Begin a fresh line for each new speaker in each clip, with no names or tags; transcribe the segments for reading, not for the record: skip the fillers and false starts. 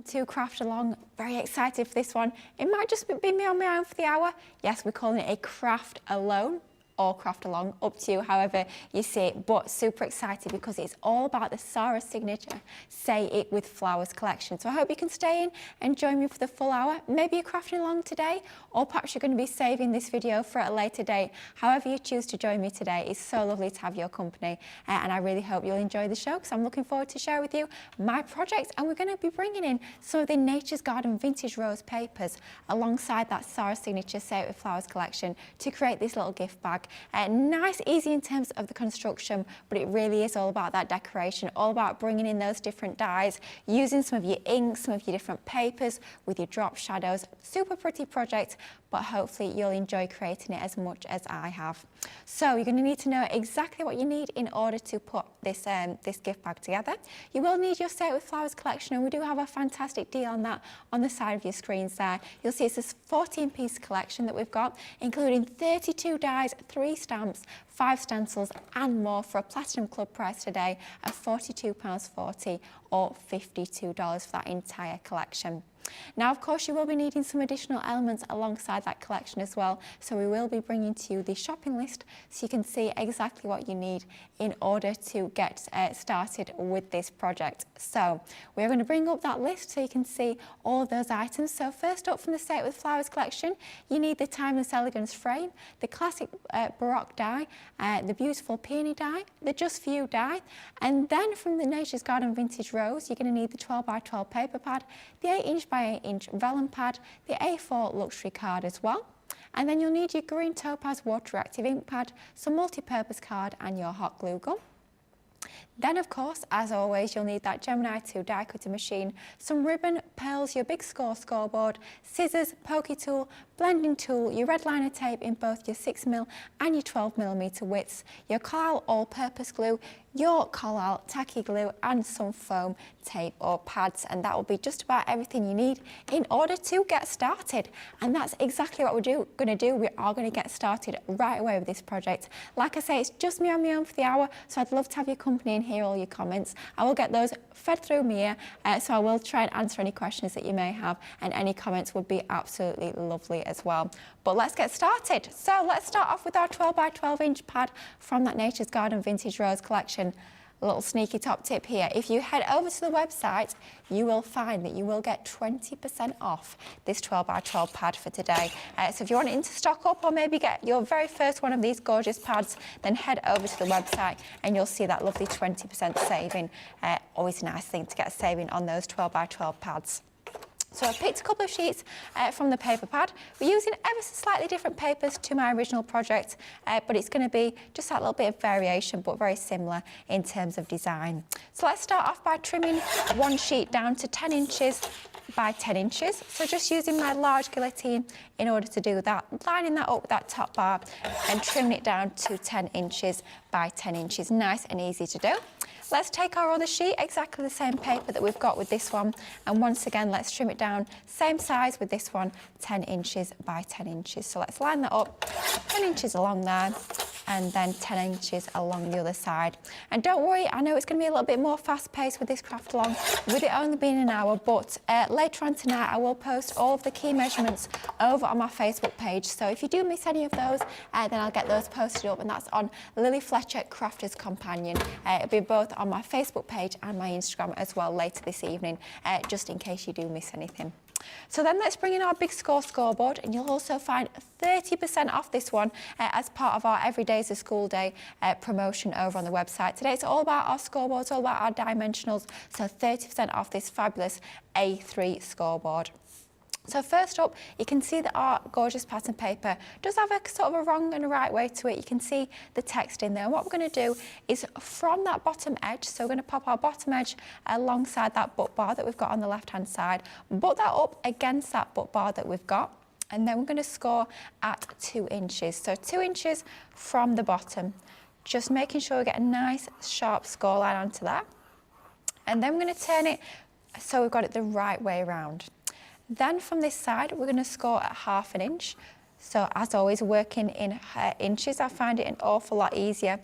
To craft along, very excited for this one. It might just be me on my own for the hour. Yes, we're calling it a craft alone or craft along, up to you, however you see it, but super excited because it's all about the Sara Signature Say It with Flowers collection. So I hope you can stay in and join me for the full hour. Maybe you're crafting along today, or perhaps you're going to be saving this video for a later date. However you choose to join me today, it's so lovely to have your company, and I really hope you'll enjoy the show because I'm looking forward to share with you my project, and we're going to be bringing in some of the Nature's Garden vintage rose papers alongside that Sara Signature Say It with Flowers collection to create this little gift bag. Nice, easy in terms of the construction, but it really is all about that decoration, all about bringing in those different dyes, using some of your inks, some of your different papers with your drop shadows. Super pretty project, but hopefully you'll enjoy creating it as much as I have. So you're going to need to know exactly what you need in order to put this gift bag together. You will need your Say It with Flowers collection, and we do have a fantastic deal on that on the side of your screens there. You'll see it's this 14-piece collection that we've got, including 32 dies, 3 stamps, 5 stencils and more for a Platinum Club price today of £42.40 or $52 for that entire collection. Now, of course, you will be needing some additional elements alongside that collection as well, so we will be bringing to you the shopping list so you can see exactly what you need in order to get started with this project. So we're going to bring up that list so you can see all of those items. So first up, from the Say It with Flowers collection, you need the Timeless Elegance frame, the classic Baroque die, the beautiful peony die, the Just For You die, and then from the Nature's Garden vintage rose, you're going to need the 12x12 paper pad, the 8-inch by 8-inch vellum pad, the A4 luxury card as well. And then you'll need your green topaz water reactive ink pad, some multi-purpose card and your hot glue gun. Then, of course, as always, you'll need that Gemini 2 die cutter machine, some ribbon, pearls, your big scoreboard, scissors, pokey tool, blending tool, your red liner tape in both your 6mm and your 12mm widths, your Carlisle all-purpose glue, your Carlisle tacky glue and some foam tape or pads, and that will be just about everything you need in order to get started. And that's exactly what we're going to do. We are going to get started right away with this project. Like I say, it's just me on my own for the hour, so I'd love to have your company and hear all your comments. I will get those fed through me here, so I will try and answer any questions that you may have, and any comments would be absolutely lovely as well. But let's get started. So let's start off with our 12x12-inch pad from that Nature's Garden vintage rose collection. A little sneaky top tip here: if you head over to the website, you will find that you will get 20% off this 12x12 pad for today. So if you want it to stock up or maybe get your very first one of these gorgeous pads, then head over to the website and you'll see that lovely 20% saving. Always a nice thing to get a saving on those 12x12 pads. So I picked a couple of sheets from the paper pad. We're using ever so slightly different papers to my original project, but it's going to be just that little bit of variation, but very similar in terms of design. So let's start off by trimming one sheet down to 10 inches by 10 inches. So just using my large guillotine in order to do that, lining that up with that top bar and trimming it down to 10 inches by 10 inches. Nice and easy to do. Let's take our other sheet, exactly the same paper that we've got with this one, and once again let's trim it down, same size with this one, 10 inches by 10 inches. So let's line that up, 10 inches along there, and then 10 inches along the other side. And don't worry, I know it's going to be a little bit more fast-paced with this craft along, with it only being an hour, but later on tonight I will post all of the key measurements over on my Facebook page. So if you do miss any of those, then I'll get those posted up, and that's on Lilly Fletcher Crafter's Companion. It'll be both on my Facebook page and my Instagram as well later this evening, just in case you do miss anything. So then let's bring in our big scoreboard, and you'll also find 30% off this one as part of our Every Day's a School Day promotion over on the website. Today it's all about our scoreboards, all about our dimensionals, so 30% off this fabulous A3 scoreboard. So first up, you can see that our gorgeous pattern paper does have a sort of a wrong and a right way to it. You can see the text in there. And what we're going to do is from that bottom edge, so we're going to pop our bottom edge alongside that butt bar that we've got on the left-hand side, butt that up against that butt bar that we've got, and then we're going to score at 2 inches. So 2 inches from the bottom, just making sure we get a nice sharp score line onto that. And then we're going to turn it so we've got it the right way around. Then from this side, we're going to score at 1/2 inch. So as always, working in inches, I find it an awful lot easier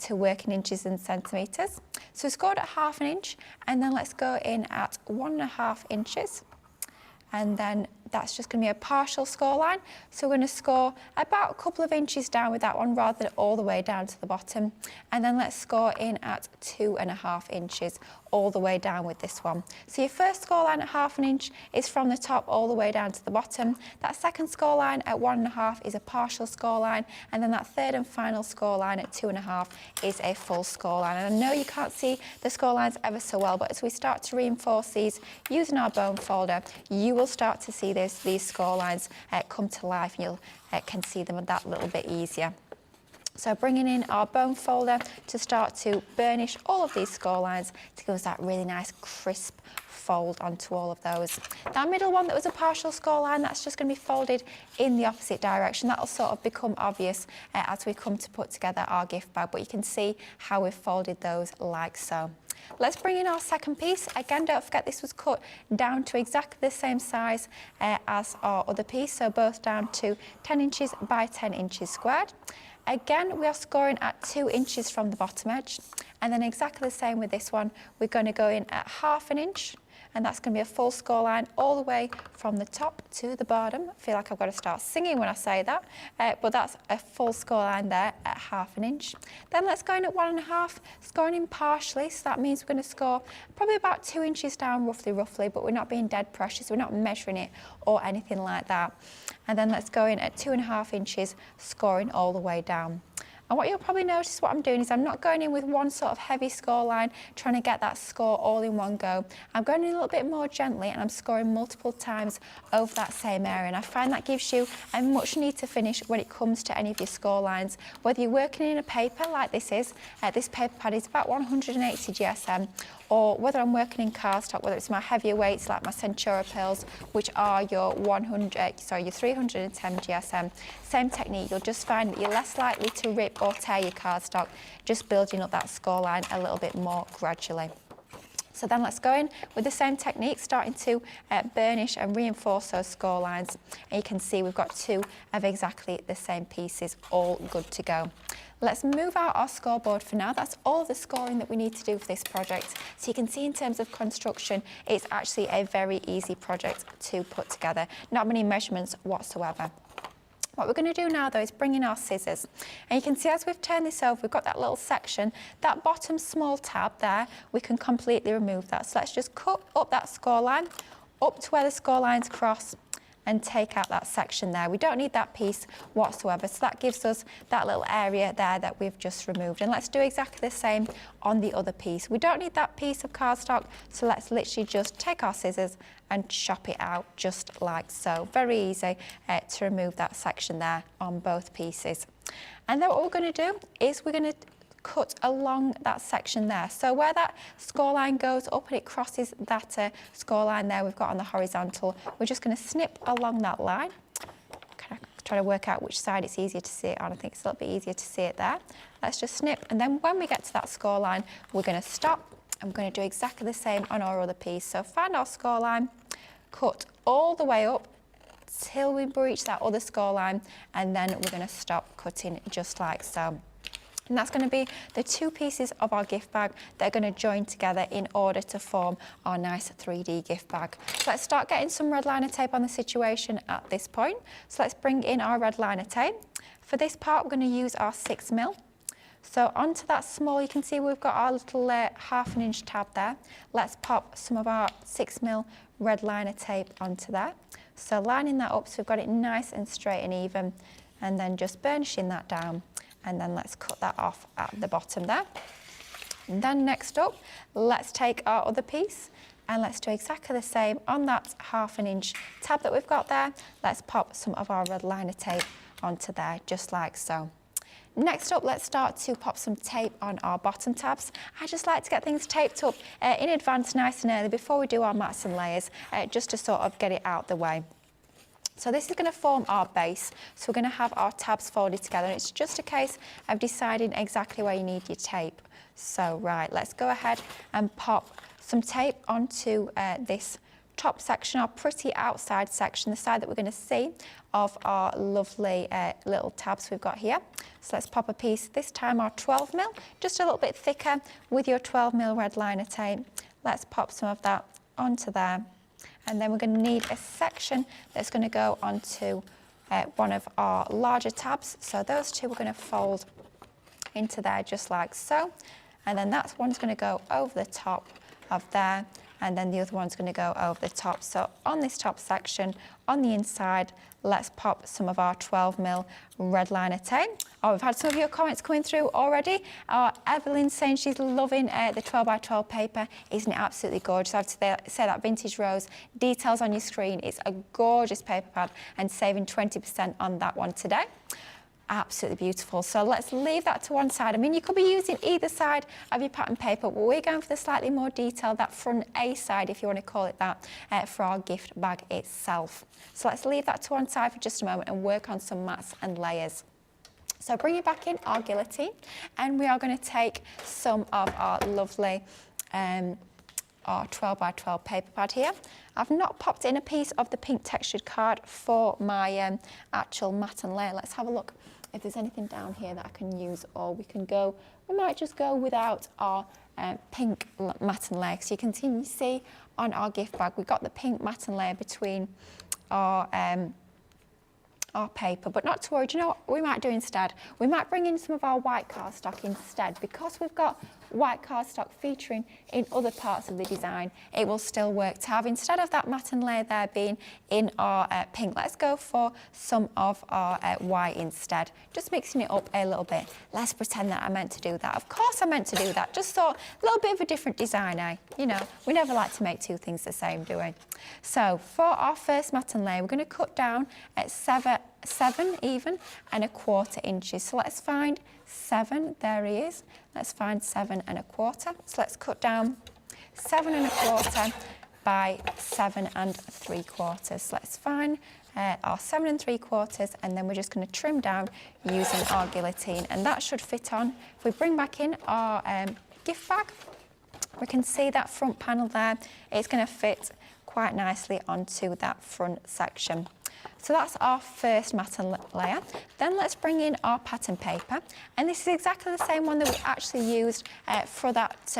to work in inches than centimetres. So we scored at 1/2 inch, and then let's go in at 1.5 inches. And then that's just going to be a partial score line. So we're going to score about a couple of inches down with that one rather than all the way down to the bottom. And then let's score in at 2.5 inches all the way down with this one. So your first score line at 1/2 inch is from the top all the way down to the bottom. That second score line at 1.5 is a partial score line. And then that third and final score line at 2.5 is a full score line. And I know you can't see the score lines ever so well, but as we start to reinforce these using our bone folder, you will start to see these score lines come to life, and you'll can see them that little bit easier. So bringing in our bone folder to start to burnish all of these score lines to give us that really nice crisp fold onto all of those. That middle one that was a partial score line, that's just going to be folded in the opposite direction. That'll sort of become obvious as we come to put together our gift bag, but you can see how we've folded those like so. Let's bring in our second piece. Again, don't forget this was cut down to exactly the same size as our other piece, so both down to 10 inches by 10 inches squared. Again, we are scoring at 2 inches from the bottom edge, and then exactly the same with this one. We're going to go in at 1/2 inch, and that's going to be a full score line all the way from the top to the bottom. I feel like I've got to start singing when I say that, but that's a full score line there at 1/2 inch. Then let's go in at 1.5, scoring in partially, so that means we're going to score probably about 2 inches down roughly, but we're not being dead precious, we're not measuring it or anything like that. And then let's go in at 2.5 inches, scoring all the way down. And what you'll probably notice what I'm doing is I'm not going in with one sort of heavy score line, trying to get that score all in one go. I'm going in a little bit more gently, and I'm scoring multiple times over that same area. And I find that gives you a much neater finish when it comes to any of your score lines. Whether you're working in a paper like this is, this paper pad is about 180 GSM, or whether I'm working in cardstock, whether it's my heavier weights like my Centura pearls, which are your 310 GSM. Same technique, you'll just find that you're less likely to rip or tear your cardstock, just building up that score line a little bit more gradually. So then let's go in with the same technique, starting to burnish and reinforce those score lines. And you can see we've got 2 of exactly the same pieces, all good to go. Let's move out our scoreboard for now. That's all the scoring that we need to do for this project. So you can see in terms of construction, it's actually a very easy project to put together. Not many measurements whatsoever. What we're going to do now though is bring in our scissors, and you can see as we've turned this over, we've got that little section, that bottom small tab there, we can completely remove that. So let's just cut up that score line, up to where the score lines cross, and take out that section there. We don't need that piece whatsoever, so that gives us that little area there that we've just removed. And let's do exactly the same on the other piece. We don't need that piece of cardstock, so let's literally just take our scissors and chop it out just like so. Very easy to remove that section there on both pieces. And then what we're going to do is we're going to cut along that section there. So where that score line goes up and it crosses that score line there we've got on the horizontal, we're just going to snip along that line. Kind of try to work out which side it's easier to see it on. I think it's a little bit easier to see it there. Let's just snip, and then when we get to that score line, we're going to stop. I'm going to do exactly the same on our other piece. So find our score line, cut all the way up till we reach that other score line, and then we're going to stop cutting just like so. And that's going to be the 2 pieces of our gift bag that are going to join together in order to form our nice 3D gift bag. So let's start getting some red liner tape on the situation at this point. So let's bring in our red liner tape. For this part, we're going to use our 6mm. So onto that small, you can see we've got our little 1/2 inch tab there. Let's pop some of our 6mm red liner tape onto there. So lining that up so we've got it nice and straight and even, and then just burnishing that down. And then let's cut that off at the bottom there. And then next up, let's take our other piece and let's do exactly the same on that 1/2 inch tab that we've got there. Let's pop some of our red liner tape onto there, just like so. Next up, let's start to pop some tape on our bottom tabs. I just like to get things taped up in advance nice and early before we do our mats and layers, just to sort of get it out the way. So this is going to form our base. So we're going to have our tabs folded together. It's just a case of deciding exactly where you need your tape. So right, let's go ahead and pop some tape onto this top section, our pretty outside section, the side that we're going to see of our lovely little tabs we've got here. So let's pop a piece, this time our 12mm, just a little bit thicker with your 12mm red liner tape. Let's pop some of that onto there. And then we're going to need a section that's going to go onto one of our larger tabs. So those two we're going to fold into there just like so. And then that one's going to go over the top of there. And then the other one's going to go over the top. So on this top section, on the inside, let's pop some of our 12mm red liner tape. Oh, we've had some of your comments coming through already. Evelyn's saying she's loving the 12x12 paper. Isn't it absolutely gorgeous? I have to say that Vintage Rose details on your screen. It's a gorgeous paper pad and saving 20% on that one today. Absolutely beautiful. So let's leave that to one side. I mean, you could be using either side of your pattern paper, but we're going for the slightly more detail, that front A side, if you want to call it that, for our gift bag itself. So let's leave that to one side for just a moment and work on some mats and layers. So bring it back in our guillotine, and we are going to take some of our lovely our 12x12 paper pad here. I've not popped in a piece of the pink textured card for my actual mat and layer. Let's have a look if there's anything down here that I can use, or we might just go without our pink mat and layer. So you can see on our gift bag, we've got the pink mat and layer between our paper, but not to worry. Do you know what we might do instead? We might bring in some of our white cardstock instead, because we've got white cardstock featuring in other parts of the design. It will still work to have, instead of that matte and layer there being in our pink, let's go for some of our white instead, just mixing it up a little bit. Let's pretend that I meant to do that. Of course I meant to do that, just thought a little bit of a different design, eh? You know, we never like to make two things the same, do we? So for our first matte and layer, we're going to cut down at 7 even and 1/4 inches. So let's find 7, there he is. Let's find 7 1/4. So let's cut down 7 1/4 by 7 3/4. So let's find our 7 3/4, and then we're just going to trim down using our guillotine, and that should fit on. If we bring back in our gift bag, we can see that front panel there. It's going to fit quite nicely onto that front section. So that's our first matte layer. Then let's bring in our pattern paper, and this is exactly the same one that we actually used for that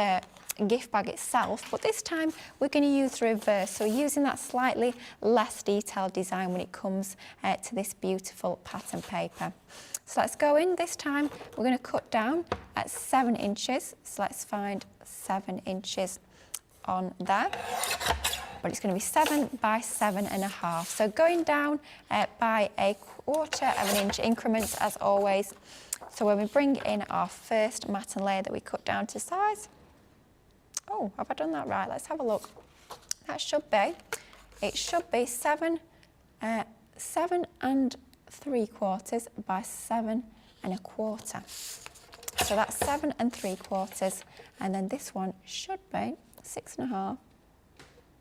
gift bag itself, but this time we're going to use the reverse, so we're using that slightly less detailed design when it comes to this beautiful pattern paper. So let's go in. This time we're going to cut down at 7 inches, so let's find 7 inches on there. But it's going to be 7 by 7 1/2. So going down by 1/4 of an inch increments as always. So when we bring in our first matte and layer that we cut down to size, oh, have I done that right? Let's have a look. That should be, it should be 7 3/4 by 7 1/4. So that's 7 3/4, and then this one should be 6 1/2.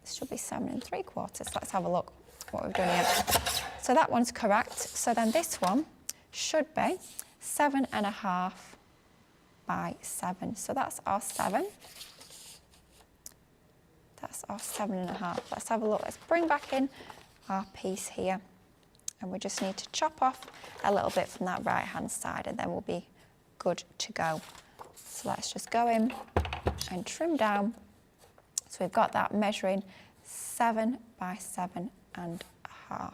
This should be 7 3/4. Let's have a look what we've done here. So that one's correct. So then this one should be 7 1/2 by 7. So that's our 7. That's our 7 1/2. Let's have a look. Let's bring back in our piece here, and we just need to chop off a little bit from that right hand side, and then we'll be good to go. So let's just go in and trim down. So we've got that measuring 7 by 7 1/2.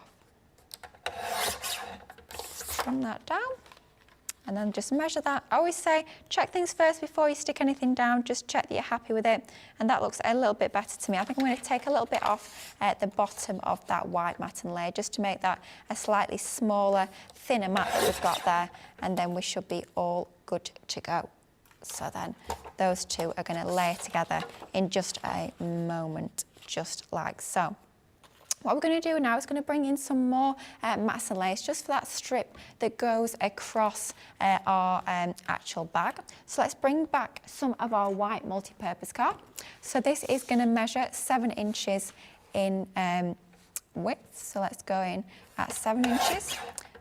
Trim that down, and then just measure that. I always say check things first before you stick anything down. Just check that you're happy with it, and that looks a little bit better to me. I think I'm going to take a little bit off at the bottom of that white mat and layer, just to make that a slightly smaller, thinner mat that we've got there, and then we should be all good to go. So then those two are going to layer together in just a moment, just like so. What we're going to do now is going to bring in some more mats and layers, just for that strip that goes across our actual bag. So let's bring back some of our white multi-purpose card. So this is going to measure 7 inches in width. So let's go in at 7 inches,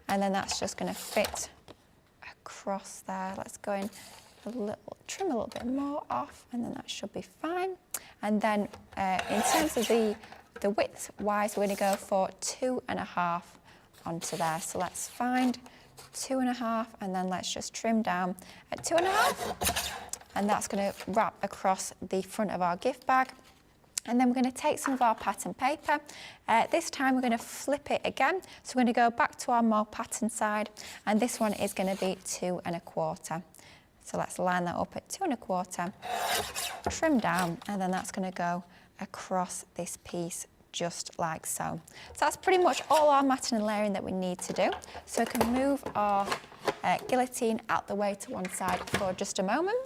and then that's just going to fit across there. Let's go in trim a little bit more off, and then that should be fine. And then in terms of the The width wise, we're going to go for 2.5 onto there. So let's find 2.5 and then let's just trim down at 2.5. And that's going to wrap across the front of our gift bag. And then we're going to take some of our pattern paper. This time we're going to flip it again. So we're going to go back to our more pattern side. And this one is going to be 2.25. So let's line that up at 2.25, trim down, and then that's going to go across this piece just like so. So that's pretty much all our matting and layering that we need to do. So we can move our guillotine out the way to one side for just a moment.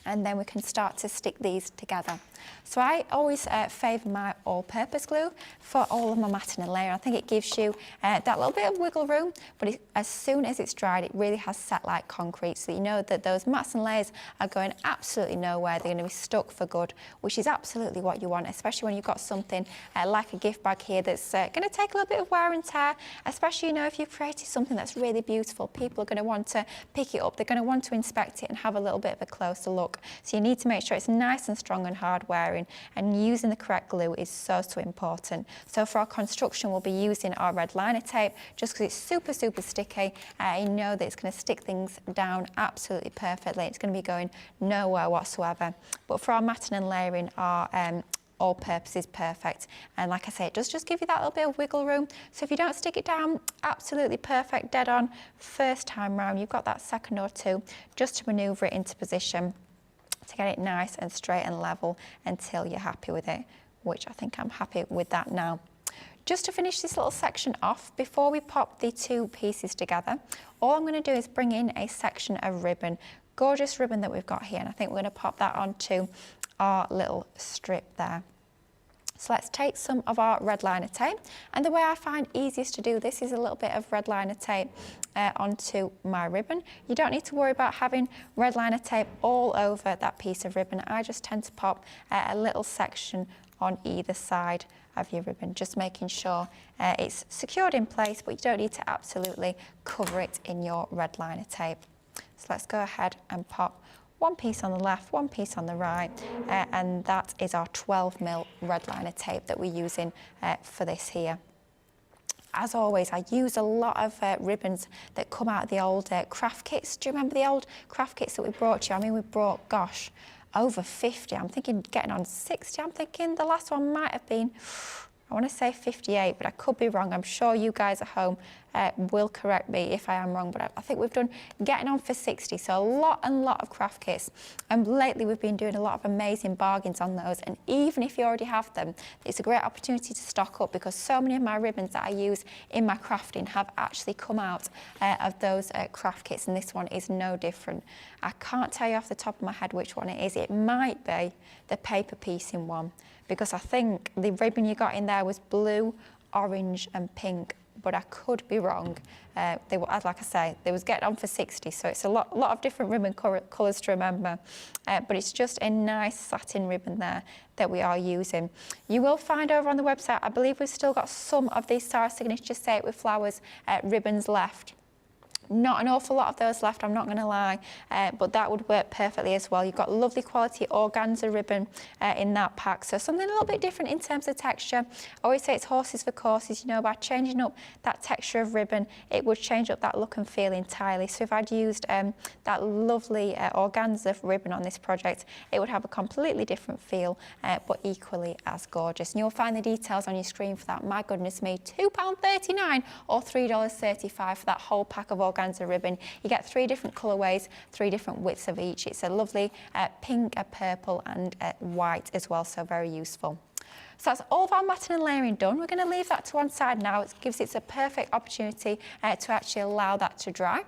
And then we can start to stick these together. So I always favour my all-purpose glue for all of my matting and layering. I think it gives you that little bit of wiggle room, but as soon as it's dried, it really has set like concrete. So you know that those mats and layers are going absolutely nowhere. They're going to be stuck for good, which is absolutely what you want, especially when you've got something like a gift bag here that's going to take a little bit of wear and tear, especially, you know, if you've created something that's really beautiful, people are going to want to pick it up. They're going to want to inspect it and have a little bit of a closer look. So you need to make sure it's nice and strong and hard wearing, and using the correct glue is so important. So for our construction, we'll be using our red liner tape just because it's super sticky. You know that it's going to stick things down absolutely perfectly. It's going to be going nowhere whatsoever. But for our matting and layering, our all-purpose is perfect. And like I say, it does just give you that little bit of wiggle room. So if you don't stick it down absolutely perfect, dead on, first time round, you've got that second or two just to manoeuvre it into position, to get it nice and straight and level until you're happy with it, which I think I'm happy with that now. Just to finish this little section off, before we pop the two pieces together, all I'm going to do is bring in a section of ribbon, gorgeous ribbon that we've got here, and I think we're going to pop that onto our little strip there. So let's take some of our red liner tape, and the way I find easiest to do this is a little bit of red liner tape onto my ribbon. You don't need to worry about having red liner tape all over that piece of ribbon. I just tend to pop a little section on either side of your ribbon, just making sure it's secured in place, but you don't need to absolutely cover it in your red liner tape. So let's go ahead and pop one piece on the left, one piece on the right, and that is our 12mm red liner tape that we're using for this here. As always, I use a lot of ribbons that come out of the old craft kits. Do you remember the old craft kits that we brought you? I mean, we brought, gosh, over 50. I'm thinking getting on 60. I'm thinking the last one might have been, I want to say 58, but I could be wrong. I'm sure you guys at home will correct me if I am wrong, but I think we've done getting on for 60, so a lot of craft kits. And lately we've been doing a lot of amazing bargains on those, and even if you already have them, it's a great opportunity to stock up, because so many of my ribbons that I use in my crafting have actually come out of those craft kits, and this one is no different. I can't tell you off the top of my head which one it is. It might be the paper piecing one, because I think the ribbon you got in there was blue, orange and pink, but I could be wrong. They were, like I say, they was getting on for 60, so it's a lot of different ribbon colours to remember. But it's just a nice satin ribbon there that we are using. You will find over on the website, I believe we've still got some of these Sara Signature Say It with Flowers ribbons left. Not an awful lot of those left, I'm not going to lie, but that would work perfectly as well. You've got lovely quality organza ribbon in that pack, so something a little bit different in terms of texture. I always say it's horses for courses, you know, by changing up that texture of ribbon, it would change up that look and feel entirely. So if I'd used that lovely organza ribbon on this project, it would have a completely different feel, but equally as gorgeous. And you'll find the details on your screen for that. My goodness me, £2.39 or $3.35 for that whole pack of organza ribbon. You get 3 different colourways, 3 different widths of each. It's a lovely pink, a purple and white as well, so very useful. So that's all of our matting and layering done. We're going to leave that to one side now. It gives it a perfect opportunity to actually allow that to dry.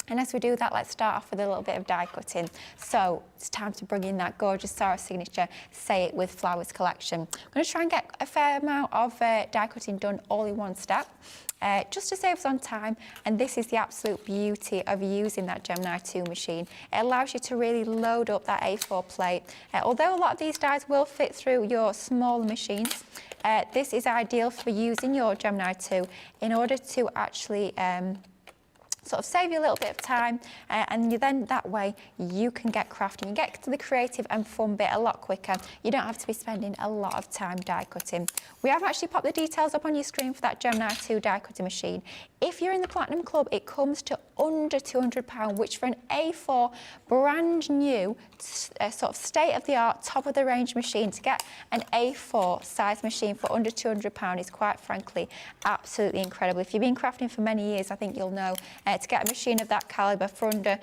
And as we do that, let's start off with a little bit of die cutting. So it's time to bring in that gorgeous Sara Signature Say It with Flowers collection. I'm going to try and get a fair amount of die cutting done all in one step, just to save us on time. And this is the absolute beauty of using that Gemini 2 machine. It allows you to really load up that A4 plate. Although a lot of these dies will fit through your smaller machines, this is ideal for using your Gemini 2 in order to actually sort of save you a little bit of time, and then that way you can get crafting. You get to the creative and fun bit a lot quicker. You don't have to be spending a lot of time die cutting. We have actually popped the details up on your screen for that Gemini 2 die cutting machine. If you're in the Platinum Club, it comes to under £200, which for an A4 brand new, sort of state-of-the-art, top-of-the-range machine, to get an A4 size machine for under £200 is quite frankly absolutely incredible. If you've been crafting for many years, I think you'll know to get a machine of that calibre for under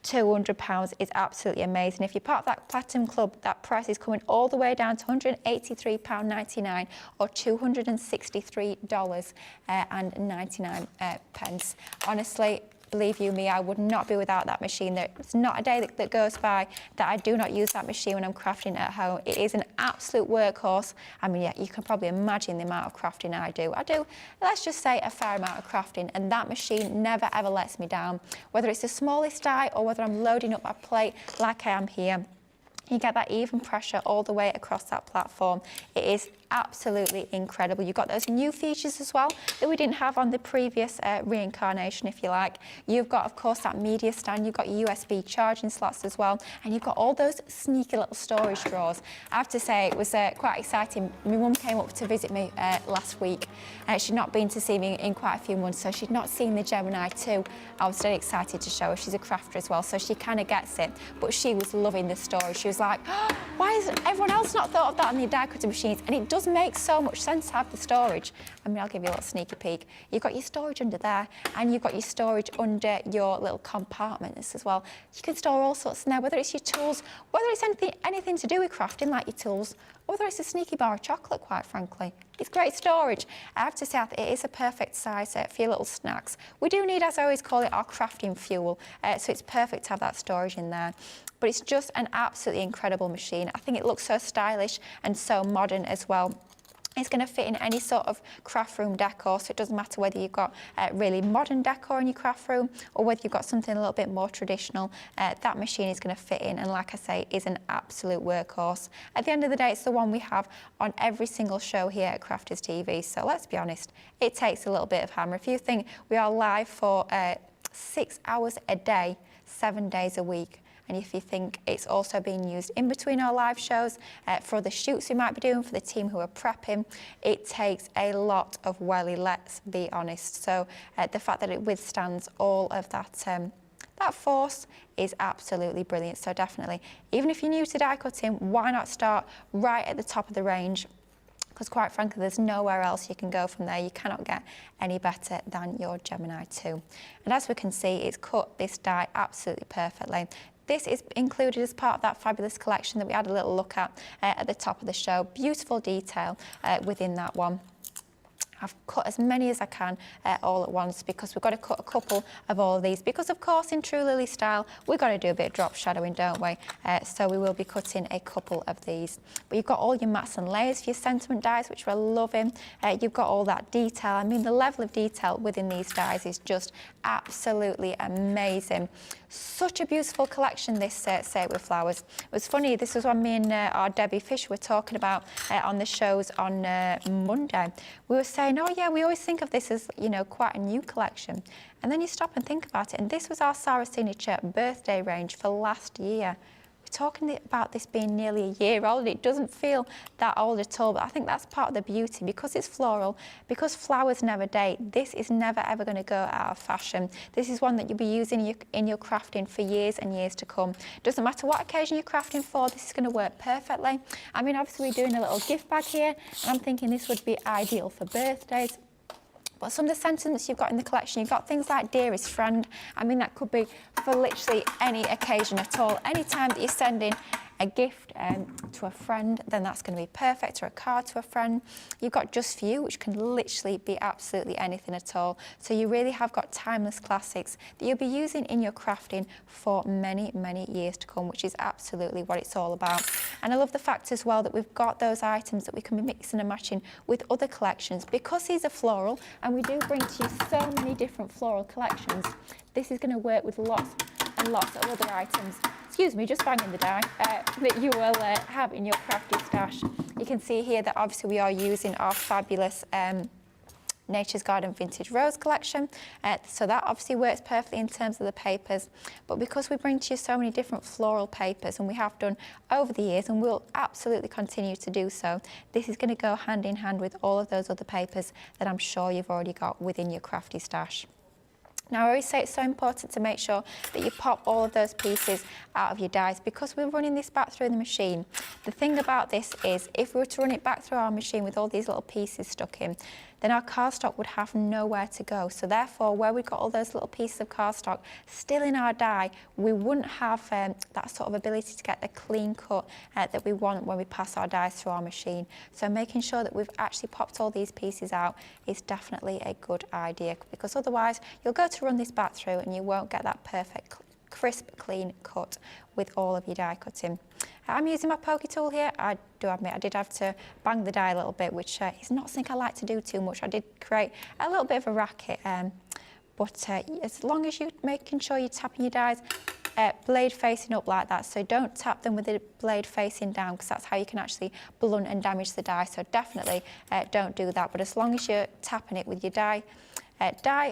£200 is absolutely amazing. If you're part of that Platinum Club, that price is coming all the way down to £183.99 or $263.99. Honestly, believe you me, I would not be without that machine. There's not a day that goes by that I do not use that machine when I'm crafting at home. It is an absolute workhorse. I mean, yeah, you can probably imagine the amount of crafting I do. Let's just say, a fair amount of crafting, and that machine never ever lets me down. Whether it's the smallest die or whether I'm loading up my plate like I am here, you get that even pressure all the way across that platform. It is absolutely incredible. You've got those new features as well that we didn't have on the previous reincarnation, if you like. You've got, of course, that media stand. You've got USB charging slots as well, and you've got all those sneaky little storage drawers. I have to say, it was quite exciting. My mum came up to visit me last week. She'd not been to see me in quite a few months, so she'd not seen the Gemini 2. I was very excited to show her. She's a crafter as well, so she kind of gets it, but she was loving the storage. She was like, oh, why has everyone else not thought of that on the die cutting machines? And it does make so much sense to have the storage. I mean, I'll give you a little sneaky peek. You've got your storage under there, and you've got your storage under your little compartments as well. You can store all sorts in there, whether it's your tools, whether it's anything to do with crafting, like your tools, or whether it's a sneaky bar of chocolate, quite frankly. It's great storage. I have to say, it is a perfect size for your little snacks. We do need, as I always call it, our crafting fuel, so it's perfect to have that storage in there. But it's just an absolutely incredible machine. I think it looks so stylish and so modern as well. It's going to fit in any sort of craft room decor, so it doesn't matter whether you've got really modern decor in your craft room or whether you've got something a little bit more traditional. That machine is going to fit in, and like I say, is an absolute workhorse. At the end of the day, it's the one we have on every single show here at Crafters TV, so let's be honest, it takes a little bit of hammer. If you think we are live for 6 hours a day, 7 days a week, and if you think it's also being used in between our live shows for the shoots we might be doing for the team who are prepping, it takes a lot of welly, let's be honest. So the fact that it withstands all of that that force is absolutely brilliant. So definitely, even if you're new to die cutting, why not start right at the top of the range? Because quite frankly, there's nowhere else you can go from there. You cannot get any better than your Gemini 2. And as we can see, it's cut this die absolutely perfectly. This is included as part of that fabulous collection that we had a little look at the top of the show. Beautiful detail within that one. I've cut as many as I can all at once, because we've got to cut a couple of all of these, because of course in true Lilly style we've got to do a bit of drop shadowing, don't we? So we will be cutting a couple of these. But you've got all your mats and layers for your sentiment dies, which we're loving. You've got all that detail. I mean, the level of detail within these dies is just absolutely amazing. Such a beautiful collection, this Say It With Flowers. It was funny, this was when me and our Debbie Fisher were talking about on the shows on Monday. We were saying, oh yeah, we always think of this as, you know, quite a new collection. And then you stop and think about it, and this was our Sara Signature birthday range for last year. Talking about this being nearly a year old, it doesn't feel that old at all, but I think that's part of the beauty. Because it's floral, because flowers never date, this is never ever going to go out of fashion. This is one that you'll be using in your crafting for years and years to come. Doesn't matter what occasion you're crafting for, this is going to work perfectly. I mean, obviously we're doing a little gift bag here, and I'm thinking this would be ideal for birthdays. But some of the sentiments you've got in the collection, you've got things like dearest friend. I mean, that could be for literally any occasion at all. Any time that you're sending a gift to a friend, then that's going to be perfect, or a card to a friend. You've got just for you, which can literally be absolutely anything at all. So you really have got timeless classics that you'll be using in your crafting for many, many years to come, which is absolutely what it's all about. And I love the fact as well that we've got those items that we can be mixing and matching with other collections. Because these are floral, and we do bring to you so many different floral collections, this is going to work with lots and lots of other items. Excuse me, just banging the die, that you will have in your crafty stash. You can see here that obviously we are using our fabulous Nature's Garden Vintage Rose collection. So that obviously works perfectly in terms of the papers. But because we bring to you so many different floral papers, and we have done over the years, and we'll absolutely continue to do so, this is going to go hand in hand with all of those other papers that I'm sure you've already got within your crafty stash. Now, I always say it's so important to make sure that you pop all of those pieces out of your dies because we're running this back through the machine. The thing about this is if we were to run it back through our machine with all these little pieces stuck in, then our cardstock would have nowhere to go. So therefore, where we've got all those little pieces of cardstock still in our die, we wouldn't have that sort of ability to get the clean cut that we want when we pass our dies through our machine. So making sure that we've actually popped all these pieces out is definitely a good idea, because otherwise you'll go to run this back through and you won't get that perfect crisp, clean cut with all of your die cutting. I'm using my pokey tool here. I do admit I did have to bang the die a little bit, which is not something I like to do too much. I did create a little bit of a racket, but as long as you're making sure you're tapping your dies blade facing up like that, so don't tap them with the blade facing down, because that's how you can actually blunt and damage the die. So definitely don't do that, but as long as you're tapping it with your die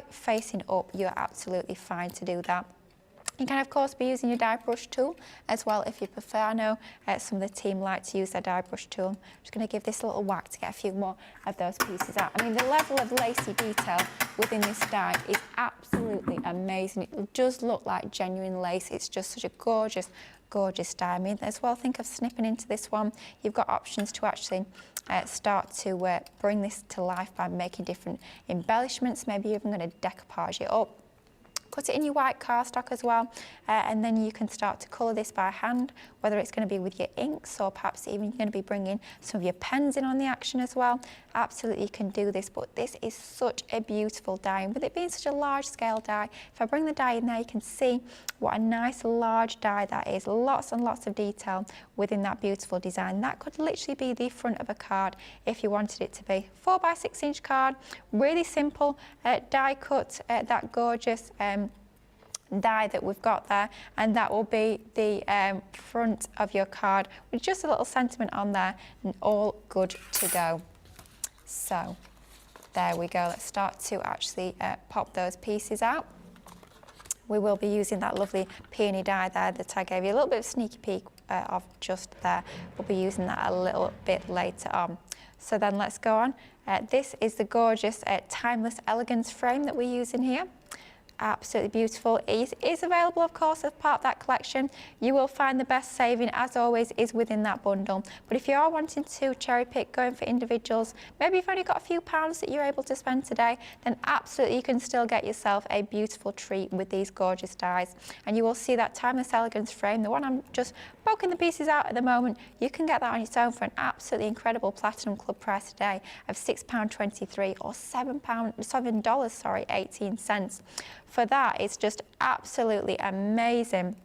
facing up, you're absolutely fine to do that. You can of course be using your die brush tool as well if you prefer. I know some of the team like to use their die brush tool. I'm just going to give this a little whack to get a few more of those pieces out. I mean, the level of lacy detail within this die is absolutely amazing. It does look like genuine lace. It's just such a gorgeous, gorgeous die. I mean, as well, think of snipping into this one. You've got options to actually start to bring this to life by making different embellishments. Maybe you're even going to decoupage it up. Cut it in your white cardstock as well, and then you can start to colour this by hand, whether it's going to be with your inks or perhaps even you're going to be bringing some of your pens in on the action as well. Absolutely you can do this, but this is such a beautiful die, and with it being such a large scale die, if I bring the die in there, you can see what a nice large die that is. Lots and lots of detail within that beautiful design. That could literally be the front of a card if you wanted it to be. 4 by 6 inch card, really simple, die cut, that gorgeous die that we've got there, and that will be the front of your card with just a little sentiment on there, and all good to go. So there we go. Let's start to actually pop those pieces out. We will be using that lovely peony die there that I gave you a little bit of sneaky peek of just there. We'll be using that a little bit later on. So then let's go on. This is the gorgeous Timeless Elegance frame that we're using here. Absolutely beautiful. It is available, of course, as part of that collection. You will find the best saving, as always, is within that bundle. But if you are wanting to cherry pick, going for individuals, maybe you've only got a few pounds that you're able to spend today, then absolutely you can still get yourself a beautiful treat with these gorgeous dies. And you will see that Timeless Elegance frame, the one I'm just poking the pieces out at the moment. You can get that on its own for an absolutely incredible Platinum Club price today of £6.23 or $7.18. For that, it's just absolutely amazing.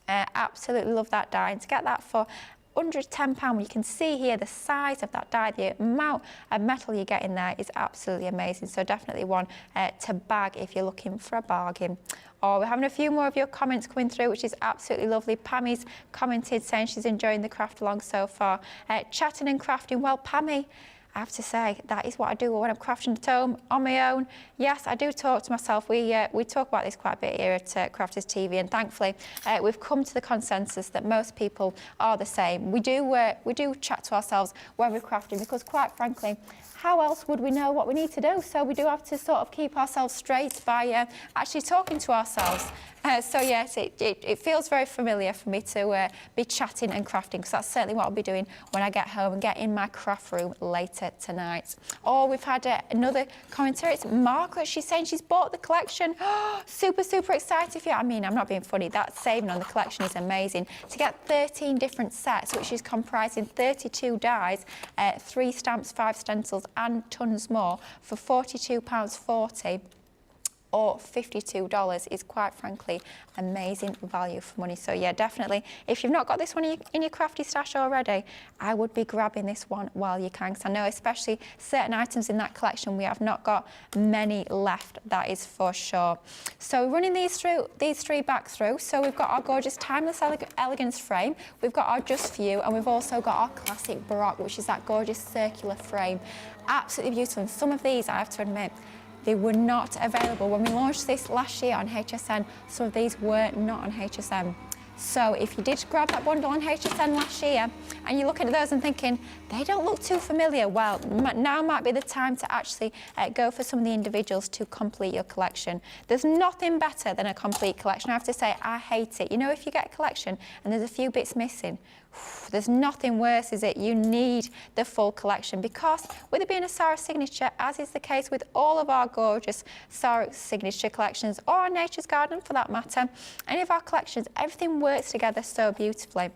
Absolutely love that die, and to get that for under £10, you can see here the size of that die, the amount of metal you get in there is absolutely amazing. So definitely one to bag if you're looking for a bargain. Oh, we're having a few more of your comments coming through, which is absolutely lovely. Pammy's commented saying she's enjoying the craft along so far. Chatting and crafting. Well, Pammy, I have to say, that is what I do when I'm crafting at home on my own. Yes, I do talk to myself. We talk about this quite a bit here at Crafters TV, and thankfully we've come to the consensus that most people are the same. We do chat to ourselves when we're crafting, because quite frankly, how else would we know what we need to do? So we do have to sort of keep ourselves straight by actually talking to ourselves. So yes, it feels very familiar for me to be chatting and crafting, because that's certainly what I'll be doing when I get home and get in my craft room later tonight. Oh, we've had another commentary. It's Margaret. She's saying she's bought the collection. Super, super excited for you. I mean, I'm not being funny. That saving on the collection is amazing. To get 13 different sets, which is comprising 32 dies, 3 stamps, 5 stencils, and tons more for £42.40. or $52 is quite frankly amazing value for money. So yeah, definitely, if you've not got this one in your crafty stash already, I would be grabbing this one while you can, because I know especially certain items in that collection, we have not got many left, that is for sure. So running these three back through, so we've got our gorgeous Timeless Elegance frame, we've got our Just For You, and we've also got our classic Baroque, which is that gorgeous circular frame. Absolutely beautiful. And some of these, I have to admit, they were not available. When we launched this last year on HSN, some of these were not on HSN. So if you did grab that bundle on HSN last year and you're looking at those and thinking, they don't look too familiar, well, now might be the time to actually go for some of the individuals to complete your collection. There's nothing better than a complete collection. I have to say, I hate it. You know, if you get a collection and there's a few bits missing, there's nothing worse, is it? You need the full collection, because with it being a Sara Signature, as is the case with all of our gorgeous Sara Signature collections, or our Nature's Garden for that matter, any of our collections, everything works together so beautifully.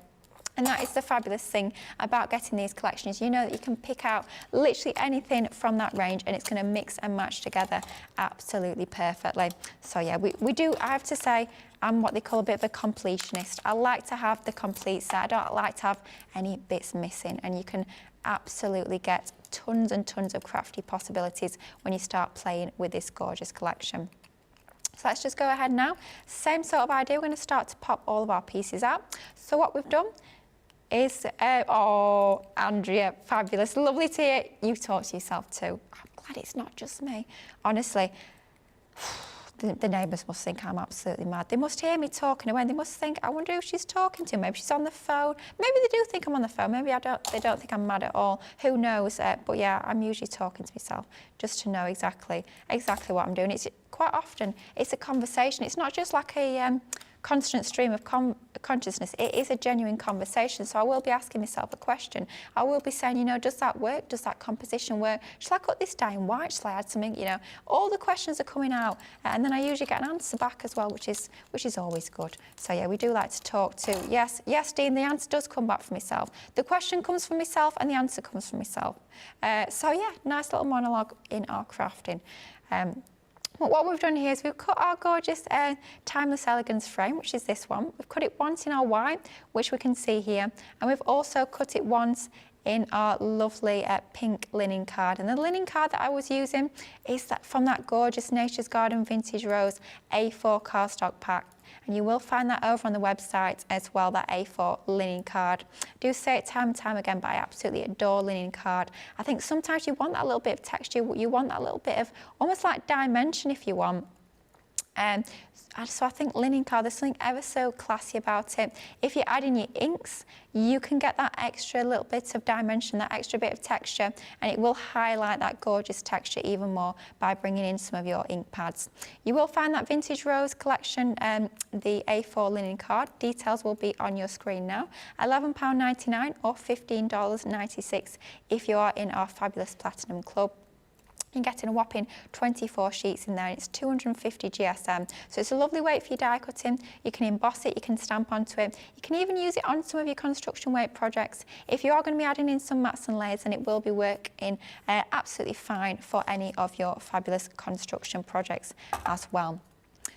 And that is the fabulous thing about getting these collections. You know that you can pick out literally anything from that range and it's going to mix and match together absolutely perfectly. So yeah, we do, I have to say, I'm what they call a bit of a completionist. I like to have the complete set. I don't like to have any bits missing, and you can absolutely get tons and tons of crafty possibilities when you start playing with this gorgeous collection. So let's just go ahead now. Same sort of idea. We're going to start to pop all of our pieces out. So what we've done is, oh, Andrea, fabulous. Lovely to hear you talk to yourself too. I'm glad it's not just me. Honestly, the neighbours must think I'm absolutely mad. They must hear me talking away and they must think, I wonder who she's talking to. Maybe she's on the phone. Maybe they do think I'm on the phone. Maybe they don't think I'm mad at all. Who knows? But yeah, I'm usually talking to myself just to know exactly what I'm doing. It's quite often, it's a conversation. It's not just like a constant stream of consciousness. It is a genuine conversation. So I will be asking myself a question. I will be saying, you know, does that work? Does that composition work? Shall I cut this dye in white? Shall I add something? You know, all the questions are coming out, and then I usually get an answer back as well, which is always good. So yeah, we do like to talk too. Yes, Dean, the answer does come back from myself. The question comes from myself and the answer comes from myself. So yeah, nice little monologue in our crafting. What we've done here is we've cut our gorgeous Timeless Elegance frame, which is this one. We've cut it once in our white, which we can see here, and we've also cut it once in our lovely pink linen card. And the linen card that I was using is from that gorgeous Nature's Garden Vintage Rose A4 cardstock pack. And you will find that over on the website as well, that A4 linen card. I do say it time and time again, but I absolutely adore linen card. I think sometimes you want that little bit of texture, you want that little bit of almost like dimension if you want. So I think linen card, there's something ever so classy about it. If you add in your inks, you can get that extra little bit of dimension, that extra bit of texture, and it will highlight that gorgeous texture even more by bringing in some of your ink pads. You will find that Vintage Rose collection, the A4 linen card. Details will be on your screen now. £11.99 or $15.96 if you are in our fabulous Platinum Club. You're getting a whopping 24 sheets in there, and it's 250 GSM. So it's a lovely weight for your die cutting. You can emboss it, you can stamp onto it. You can even use it on some of your construction weight projects. If you are going to be adding in some mats and layers, then it will be working absolutely fine for any of your fabulous construction projects as well.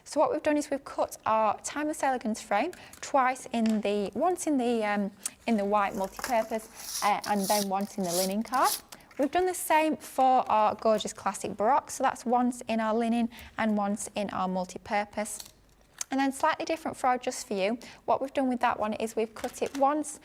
So what we've done is we've cut our Timeless Elegance frame twice once in the white multi-purpose and then once in the linen card. We've done the same for our gorgeous classic Baroque, so that's once in our linen and once in our multi-purpose. And then slightly different for our Just For You. What we've done with that one is we've cut it once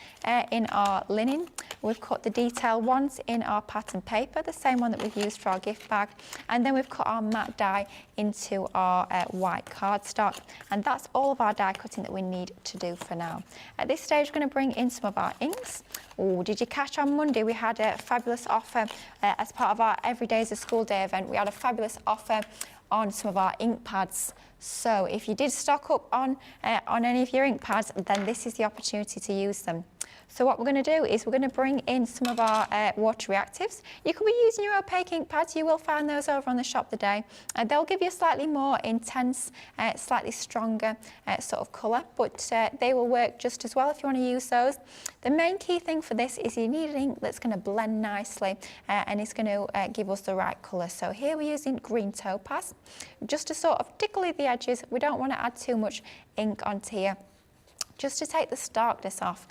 in our linen. We've cut the detail once in our pattern paper, the same one that we've used for our gift bag. And then we've cut our matte die into our white cardstock. And that's all of our die cutting that we need to do for now. At this stage, we're going to bring in some of our inks. Oh, did you catch on Monday we had a fabulous offer as part of our Every Day is a School Day event. We had a fabulous offer on some of our ink pads. So if you did stock up on any of your ink pads, then this is the opportunity to use them. So what we're going to do is we're going to bring in some of our water reactives. You could be using your opaque ink pads. You will find those over on the shop today. They'll give you a slightly more intense, slightly stronger sort of colour, but they will work just as well if you want to use those. The main key thing for this is you need an ink that's going to blend nicely and it's going to give us the right colour. So here we're using green topaz, just to sort of tickle the edges. We don't want to add too much ink onto here, just to take the starkness off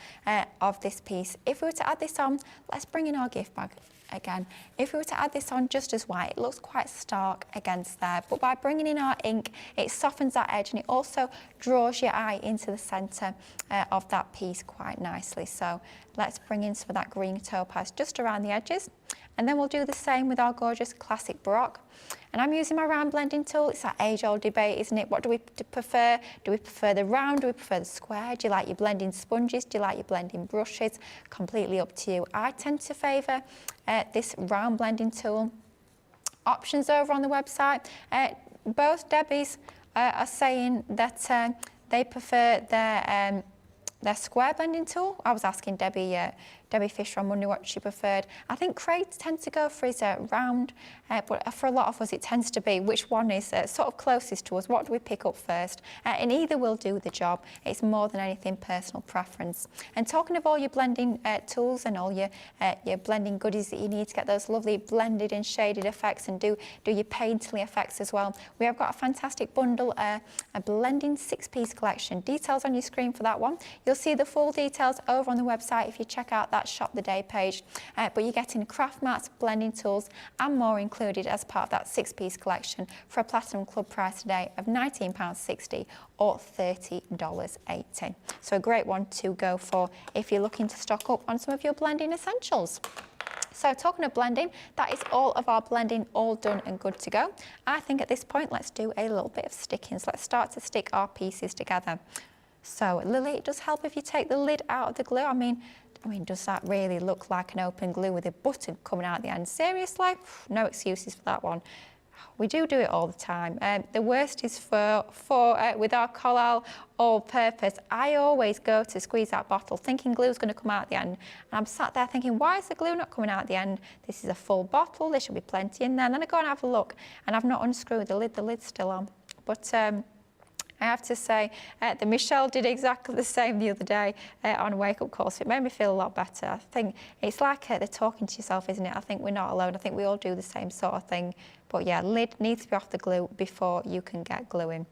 of this piece. If we were to add this on, let's bring in our gift bag again. If we were to add this on just as white, it looks quite stark against there, but by bringing in our ink, it softens that edge and it also draws your eye into the centre of that piece quite nicely. So let's bring in some of that green topaz just around the edges. And then we'll do the same with our gorgeous classic Baroque. And I'm using my round blending tool. It's that age-old debate, isn't it? What do we prefer? Do we prefer the round? Do we prefer the square? Do you like your blending sponges? Do you like your blending brushes? Completely up to you. I tend to favour this round blending tool. Options over on the website. Both Debbie's are saying that they prefer their square blending tool. I was asking Debbie Fisher on Monday what she preferred. I think Craig tends to go for his round, but for a lot of us it tends to be which one is sort of closest to us. What do we pick up first? And either will do the job. It's more than anything personal preference. And talking of all your blending tools and all your blending goodies that you need to get those lovely blended and shaded effects and do your painterly effects as well, we have got a fantastic bundle, a blending 6-piece collection. Details on your screen for that one. You'll see the full details over on the website if you check out that Shop the Day page, but you're getting craft mats, blending tools and more included as part of that 6-piece collection for a Platinum Club price today of £19.60 or $30.80. So a great one to go for if you're looking to stock up on some of your blending essentials. So talking of blending, that is all of our blending all done and good to go. I think at this point let's do a little bit of sticking. So let's start to stick our pieces together. So Lily, it does help if you take the lid out of the glue. I mean, does that really look like an open glue with a button coming out the end? Seriously? No excuses for that one. We do it all the time. The worst is with our Collal all-purpose. I always go to squeeze that bottle thinking glue's going to come out at the end. And I'm sat there thinking, why is the glue not coming out at the end? This is a full bottle, there should be plenty in there. And then I go and have a look and I've not unscrewed the lid's still on. But I have to say that Michelle did exactly the same the other day on a wake-up call, so it made me feel a lot better. I think it's like they're talking to yourself, isn't it? I think we're not alone. I think we all do the same sort of thing. But yeah, lid needs to be off the glue before you can get gluing.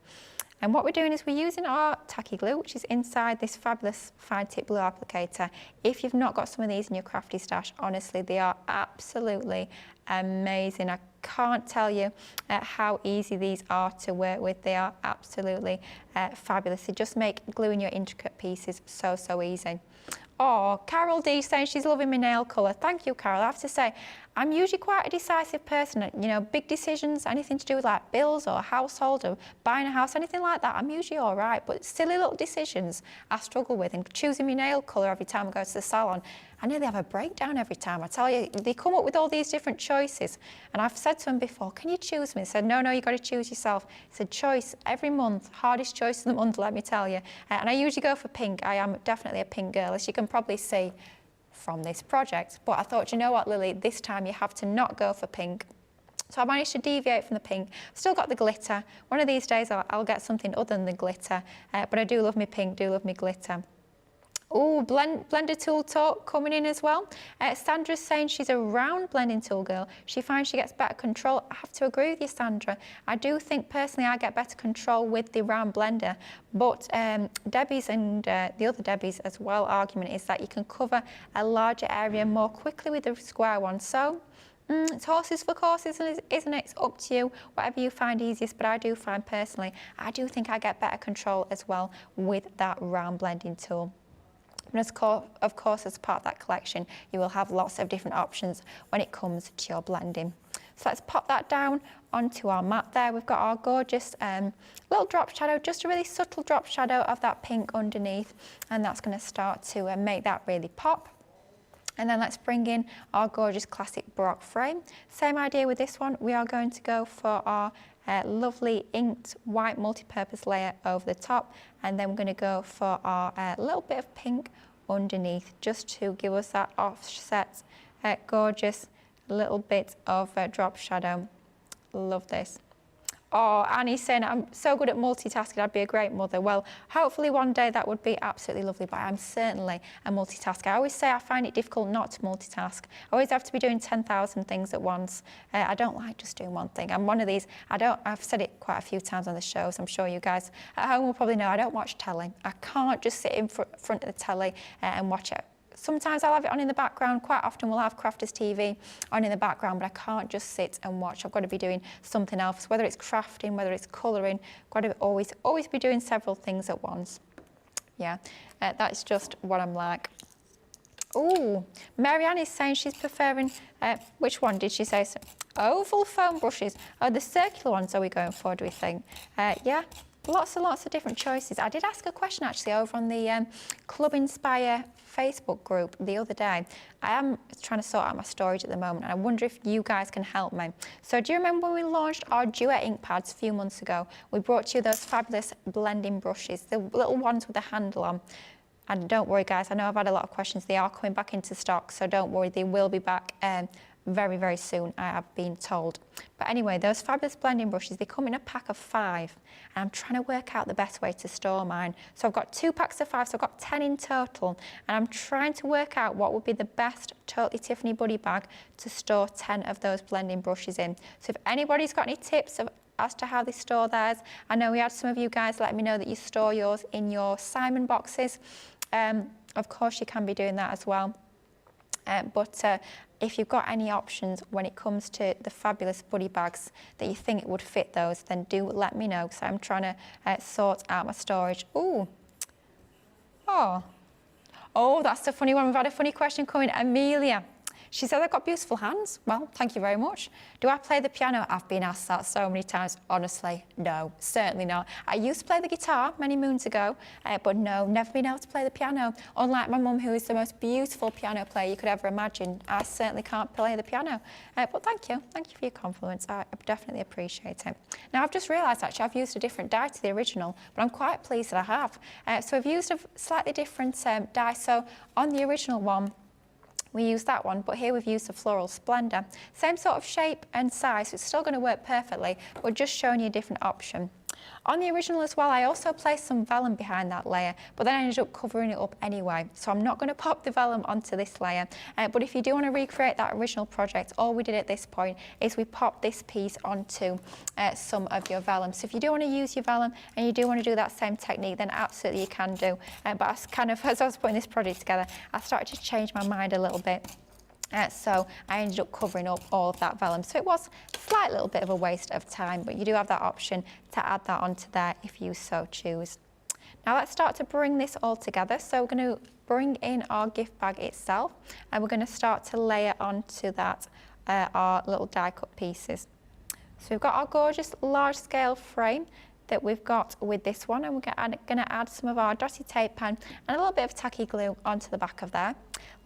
And what we're doing is we're using our tacky glue, which is inside this fabulous fine tip glue applicator. If you've not got some of these in your crafty stash, honestly, they are absolutely amazing. I can't tell you how easy these are to work with. They are absolutely fabulous. They just make gluing your intricate pieces so easy. Oh, Carol D saying she's loving my nail colour. Thank you, Carol. I have to say, I'm usually quite a decisive person. You know, big decisions, anything to do with like bills or household or buying a house, anything like that, I'm usually all right. But silly little decisions I struggle with, and choosing my nail colour every time I go to the salon, I nearly have a breakdown every time. I tell you, they come up with all these different choices. And I've said to them before, can you choose me? They said, no, you've got to choose yourself. It's a choice every month, hardest choice of the month, let me tell you. And I usually go for pink. I am definitely a pink girl, as you can probably see from this project. But I thought, you know what, Lily, this time you have to not go for pink. So I managed to deviate from the pink. Still got the glitter. One of these days I'll get something other than the glitter. But I do love me pink, do love me glitter. Oh, blender tool talk coming in as well. Sandra's saying she's a round blending tool girl. She finds she gets better control. I have to agree with you, Sandra. I do think personally I get better control with the round blender, but Debbie's and the other Debbie's as well argument is that you can cover a larger area more quickly with the square one. So it's horses for courses, isn't it? It's up to you, whatever you find easiest, but I do find personally, I do think I get better control as well with that round blending tool. And of course, as part of that collection, you will have lots of different options when it comes to your blending. So let's pop that down onto our mat there. We've got our gorgeous little drop shadow, just a really subtle drop shadow of that pink underneath, and that's going to start to make that really pop. And then let's bring in our gorgeous classic Baroque frame. Same idea with this one. We are going to go for our lovely inked white multi-purpose layer over the top, and then we're going to go for our little bit of pink underneath, just to give us that offset, gorgeous little bit of drop shadow. Love this. Oh, Annie's saying, I'm so good at multitasking, I'd be a great mother. Well, hopefully one day that would be absolutely lovely, but I'm certainly a multitasker. I always say I find it difficult not to multitask. I always have to be doing 10,000 things at once. I don't like just doing one thing. I'm one of these, I've said it quite a few times on the shows, I'm sure you guys at home will probably know, I don't watch telly. I can't just sit in front of the telly and watch it. Sometimes I'll have it on in the background. Quite often we'll have Crafters TV on in the background, but I can't just sit and watch. I've got to be doing something else, whether it's crafting, whether it's colouring. Got to always be doing several things at once. Yeah, that's just what I'm like. Oh, Marianne is saying she's preferring, which one did she say? Oval foam brushes. Oh, the circular ones are we going for, do we think? Yeah. Lots and lots of different choices. I did ask a question actually over on the Club Inspire Facebook group the other day. I am trying to sort out my storage at the moment and I wonder if you guys can help me. So do you remember when we launched our Duet ink pads a few months ago? We brought you those fabulous blending brushes, the little ones with the handle on. And don't worry guys, I know I've had a lot of questions. They are coming back into stock, so don't worry, they will be back very, very soon, I have been told. But anyway, those fabulous blending brushes, they come in a pack of 5. And I'm trying to work out the best way to store mine. So I've got 2 packs of 5, so I've got 10 in total. And I'm trying to work out what would be the best Totally Tiffany buddy bag to store 10 of those blending brushes in. So if anybody's got any tips as to how they store theirs, I know we had some of you guys let me know that you store yours in your Simon boxes. Of course, you can be doing that as well. But if you've got any options when it comes to the fabulous buddy bags that you think it would fit those, then do let me know, because I'm trying to sort out my storage. Ooh. Oh, that's the funny one. We've had a funny question coming. Amelia. She said, I've got beautiful hands. Well, thank you very much. Do I play the piano? I've been asked that so many times. Honestly, no, certainly not. I used to play the guitar many moons ago, but no, never been able to play the piano. Unlike my mum, who is the most beautiful piano player you could ever imagine, I certainly can't play the piano. But thank you for your compliments. I definitely appreciate it. Now, I've just realised, actually, I've used a different die to the original, but I'm quite pleased that I have. So I've used a slightly different die. So on the original one, we used that one, but here we've used the Floral Splendor. Same sort of shape and size, so it's still going to work perfectly, but just showing you a different option. On the original as well, I also placed some vellum behind that layer, but then I ended up covering it up anyway. So I'm not going to pop the vellum onto this layer. But if you do want to recreate that original project, all we did at this point is we popped this piece onto some of your vellum. So if you do want to use your vellum and you do want to do that same technique, then absolutely you can do. But as I was putting this project together, I started to change my mind a little bit. So I ended up covering up all of that vellum. So it was a slight little bit of a waste of time, but you do have that option to add that onto there if you so choose. Now let's start to bring this all together. So we're going to bring in our gift bag itself, and we're going to start to layer onto that our little die cut pieces. So we've got our gorgeous large scale frame that we've got with this one, and we're going to add some of our dotty tape pen and a little bit of tacky glue onto the back of there.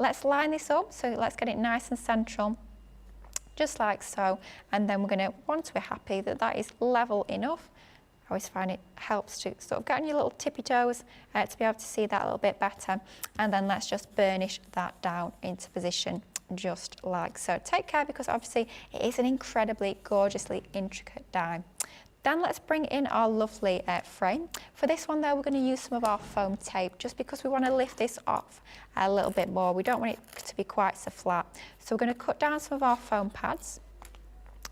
Let's line this up, so let's get it nice and central, just like so, and then we're going to, once we're happy that that is level enough, I always find it helps to sort of get on your little tippy toes to be able to see that a little bit better, and then let's just burnish that down into position just like so. Take care, because obviously it is an incredibly gorgeously intricate die. Then let's bring in our lovely frame. For this one though, we're going to use some of our foam tape, just because we want to lift this off a little bit more. We don't want it to be quite so flat. So we're going to cut down some of our foam pads.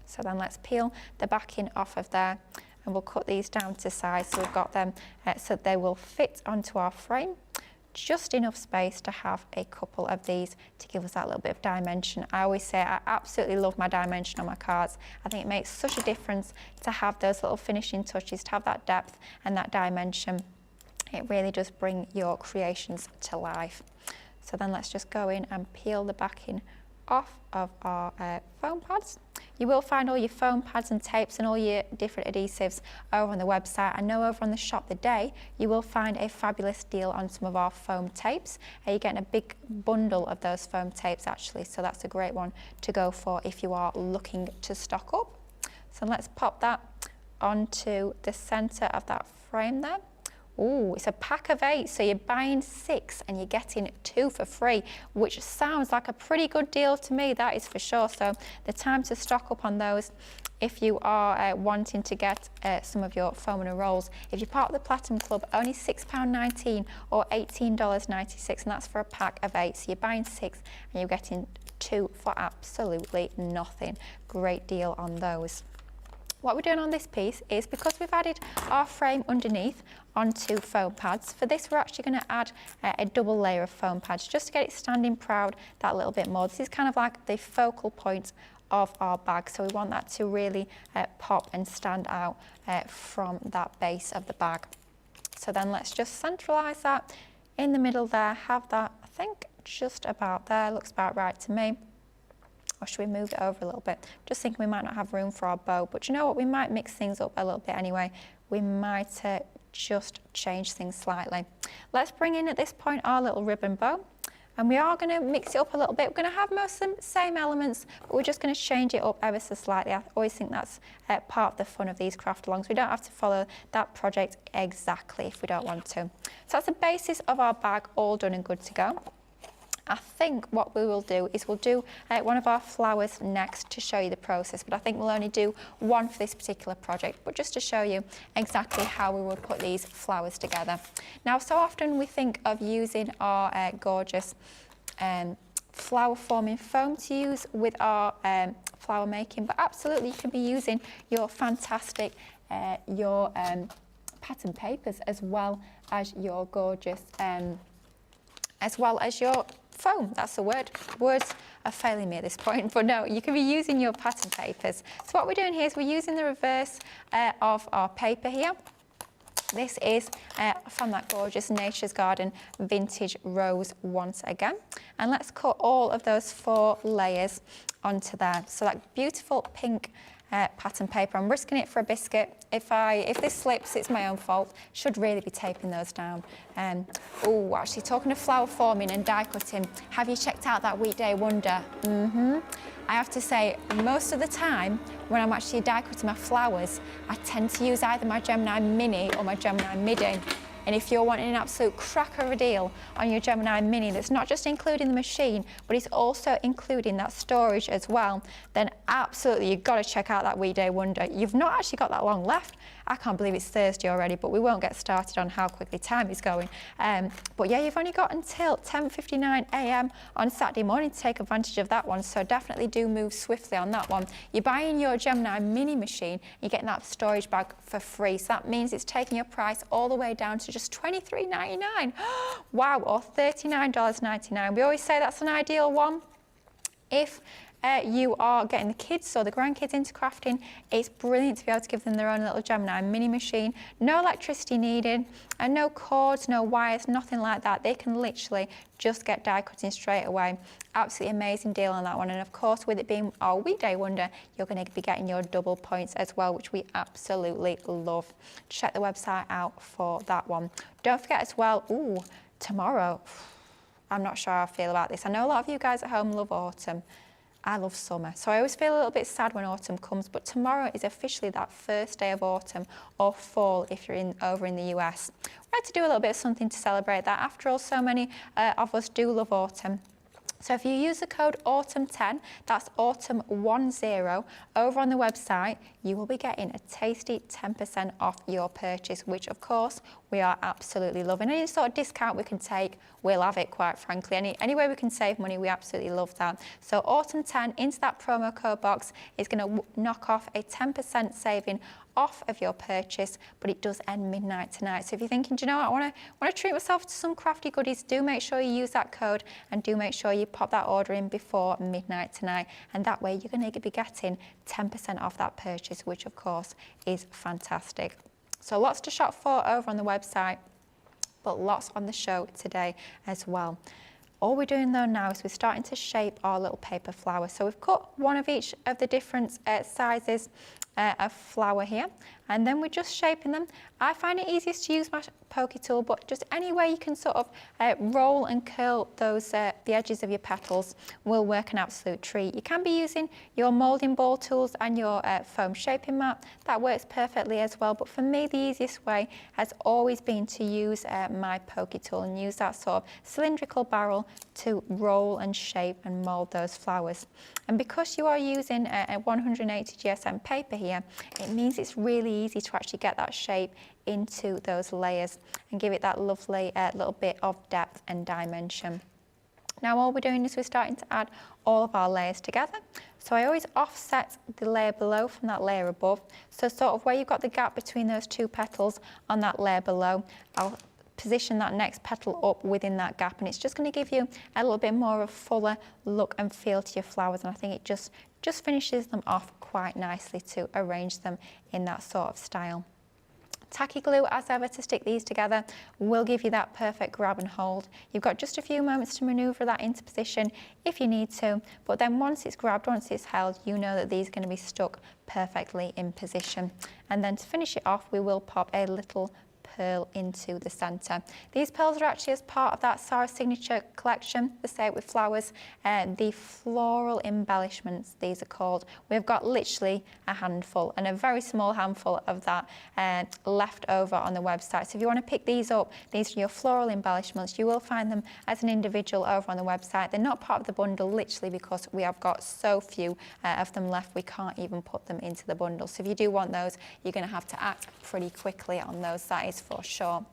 So then let's peel the backing off of there, and we'll cut these down to size so we've got them so they will fit onto our frame. Just enough space to have a couple of these to give us that little bit of dimension. I always say I absolutely love my dimension on my cards. I think it makes such a difference to have those little finishing touches, to have that depth and that dimension. It really does bring your creations to life. So then let's just go in and peel the backing off of our foam pads. You will find all your foam pads and tapes and all your different adhesives over on the website. I know over on the shop the day you will find a fabulous deal on some of our foam tapes. You're getting a big bundle of those foam tapes actually, so that's a great one to go for if you are looking to stock up. So let's pop that onto the center of that frame there. Ooh, it's a pack of 8, so you're buying 6 and you're getting 2 for free, which sounds like a pretty good deal to me, that is for sure. So the time to stock up on those if you are wanting to get some of your foam and rolls. If you're part of the Platinum Club, only £6.19 or $18.96, and that's for a pack of 8. So you're buying 6 and you're getting 2 for absolutely nothing. Great deal on those. What we're doing on this piece is, because we've added our frame underneath onto foam pads, for this we're actually going to add a double layer of foam pads just to get it standing proud that little bit more. This is kind of like the focal point of our bag, so we want that to really pop and stand out from that base of the bag. So then let's just centralise that in the middle there, have that, I think, just about there, looks about right to me. Or should we move it over a little bit? Just thinking we might not have room for our bow, but you know what, we might mix things up a little bit anyway. We might just change things slightly. Let's bring in at this point our little ribbon bow, and we are going to mix it up a little bit. We're going to have most of the same elements, but we're just going to change it up ever so slightly. I always think that's part of the fun of these craft alongs. We don't have to follow that project exactly if we don't want to. So that's the basis of our bag all done and good to go. I think what we will do is we'll do one of our flowers next to show you the process, but I think we'll only do one for this particular project, but just to show you exactly how we would put these flowers together. Now, so often we think of using our gorgeous flower forming foam to use with our flower making, but absolutely you can be using your fantastic, pattern papers as well as your gorgeous, as well as your foam. That's the word. Words are failing me at this point, but no, you can be using your pattern papers. So what we're doing here is we're using the reverse of our paper here. This is from that gorgeous Nature's Garden vintage rose once again. And let's cut all of those 4 layers onto there. So that beautiful pink pattern paper. I'm risking it for a biscuit. If this slips, it's my own fault. Should really be taping those down. Oh, actually, talking of flower forming and die cutting, have you checked out that Weekday Wonder? I have to say, most of the time when I'm actually die cutting my flowers, I tend to use either my Gemini Mini or my Gemini Midi. And if you're wanting an absolute cracker of a deal on your Gemini Mini that's not just including the machine, but it's also including that storage as well, then absolutely you've got to check out that Weekday Wonder. You've not actually got that long left. I can't believe it's Thursday already, but we won't get started on how quickly time is going. But yeah, you've only got until 10:59 a.m. on Saturday morning to take advantage of that one, so definitely do move swiftly on that one. You're buying your Gemini Mini machine, you're getting that storage bag for free, so that means it's taking your price all the way down to just $23.99. Wow, or $39.99. We always say that's an ideal one. If you are getting the kids or the grandkids into crafting, it's brilliant to be able to give them their own little Gemini Mini machine. No electricity needed, and no cords, no wires, nothing like that. They can literally just get die cutting straight away. Absolutely amazing deal on that one. And of course, with it being our Weekday Wonder, you're going to be getting your double points as well, which we absolutely love. Check the website out for that one. Don't forget as well, tomorrow, I'm not sure how I feel about this. I know a lot of you guys at home love autumn. I love summer, so I always feel a little bit sad when autumn comes, but tomorrow is officially that first day of autumn, or fall if you're over in the US. We had to do a little bit of something to celebrate that. After all, so many of us do love autumn. So if you use the code AUTUMN10, that's AUTUMN10, over on the website, you will be getting a tasty 10% off your purchase, which of course we are absolutely loving. Any sort of discount we can take, we'll have it, quite frankly. Any way we can save money, we absolutely love that. So AUTUMN10 into that promo code box is going to knock off a 10% saving off of your purchase, but it does end midnight tonight. So if you're thinking, do you know what, I want to treat myself to some crafty goodies, do make sure you use that code, and do make sure you pop that order in before midnight tonight, and that way you're going to be getting 10% off that purchase, which of course is fantastic. So lots to shop for over on the website, but lots on the show today as well. All we're doing though now is we're starting to shape our little paper flower. So we've cut one of each of the different sizes of flower here, and then we're just shaping them. I find it easiest to use my pokey tool, but just any way you can sort of roll and curl those the edges of your petals will work an absolute treat. You can be using your moulding ball tools and your foam shaping mat. That works perfectly as well, but for me the easiest way has always been to use my pokey tool and use that sort of cylindrical barrel to roll and shape and mould those flowers. And because you are using a 180 GSM paper here, it means it's really easy to actually get that shape into those layers and give it that lovely little bit of depth and dimension. Now all we're doing is we're starting to add all of our layers together. So I always offset the layer below from that layer above. So sort of where you've got the gap between those two petals on that layer below, I'll position that next petal up within that gap, and it's just going to give you a little bit more of a fuller look and feel to your flowers, and I think it just finishes them off quite nicely to arrange them in that sort of style. Tacky glue as ever to stick these together will give you that perfect grab and hold. You've got just a few moments to manoeuvre that into position if you need to, but then once it's grabbed, once it's held, you know that these are going to be stuck perfectly in position. And then to finish it off, we will pop a little pearl into the centre. These pearls are actually as part of that Sara Signature collection, the Say It With Flowers, the floral embellishments, these are called. We've got literally a handful and a very small handful of that left over on the website. So if you want to pick these up, these are your floral embellishments. You will find them as an individual over on the website. They're not part of the bundle, literally because we have got so few of them left, we can't even put them into the bundle. So if you do want those, you're going to have to act pretty quickly on those, that is for sure.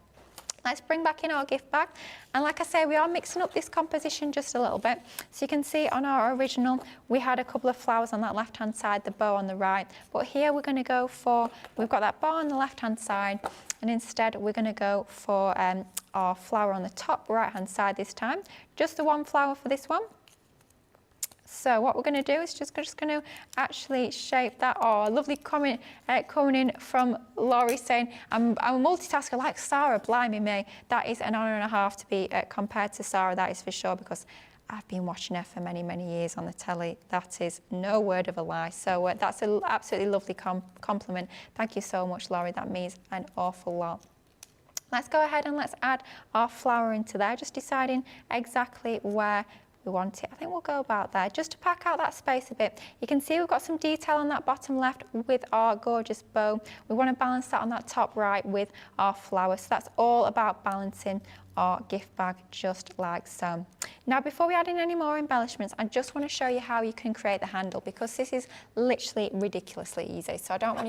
Let's bring back in our gift bag, and like I say, we are mixing up this composition just a little bit. So you can see on our original we had a couple of flowers on that left hand side, the bow on the right, but here we're going to go for, we've got that bow on the left hand side, and instead we're going to go for our flower on the top right hand side this time. Just the one flower for this one. So what we're going to do is just going to actually shape that. Oh, a lovely comment coming in from Laurie saying, I'm a multitasker like Sara, blimey me. That is an hour and a half to be compared to Sara, that is for sure, because I've been watching her for many, many years on the telly. That is no word of a lie. So that's an absolutely lovely compliment. Thank you so much, Laurie. That means an awful lot. Let's go ahead and let's add our flower into there, just deciding exactly where we want it. I think we'll go about there just to pack out that space a bit. You can see we've got some detail on that bottom left with our gorgeous bow. We want to balance that on that top right with our flower. So that's all about balancing our gift bag just like so. Now before we add in any more embellishments, I just want to show you how you can create the handle, because this is literally ridiculously easy. So I don't want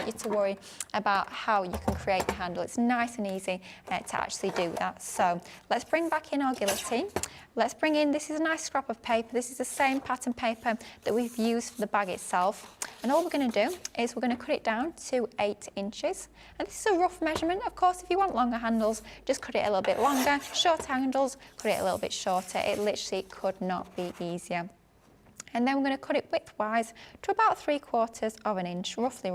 you to worry about how you can create the handle. It's nice and easy to actually do that. So let's bring back in our guillotine. Let's bring in, this is a nice scrap of paper. This is the same pattern paper that we've used for the bag itself. And all we're going to do is we're going to cut it down to 8 inches. And this is a rough measurement. Of course, if you want longer handles, just cut it a little bit longer. Shorter handles, cut it a little bit shorter. It literally could not be easier. And then we're going to cut it widthwise to about 3/4 of an inch, roughly,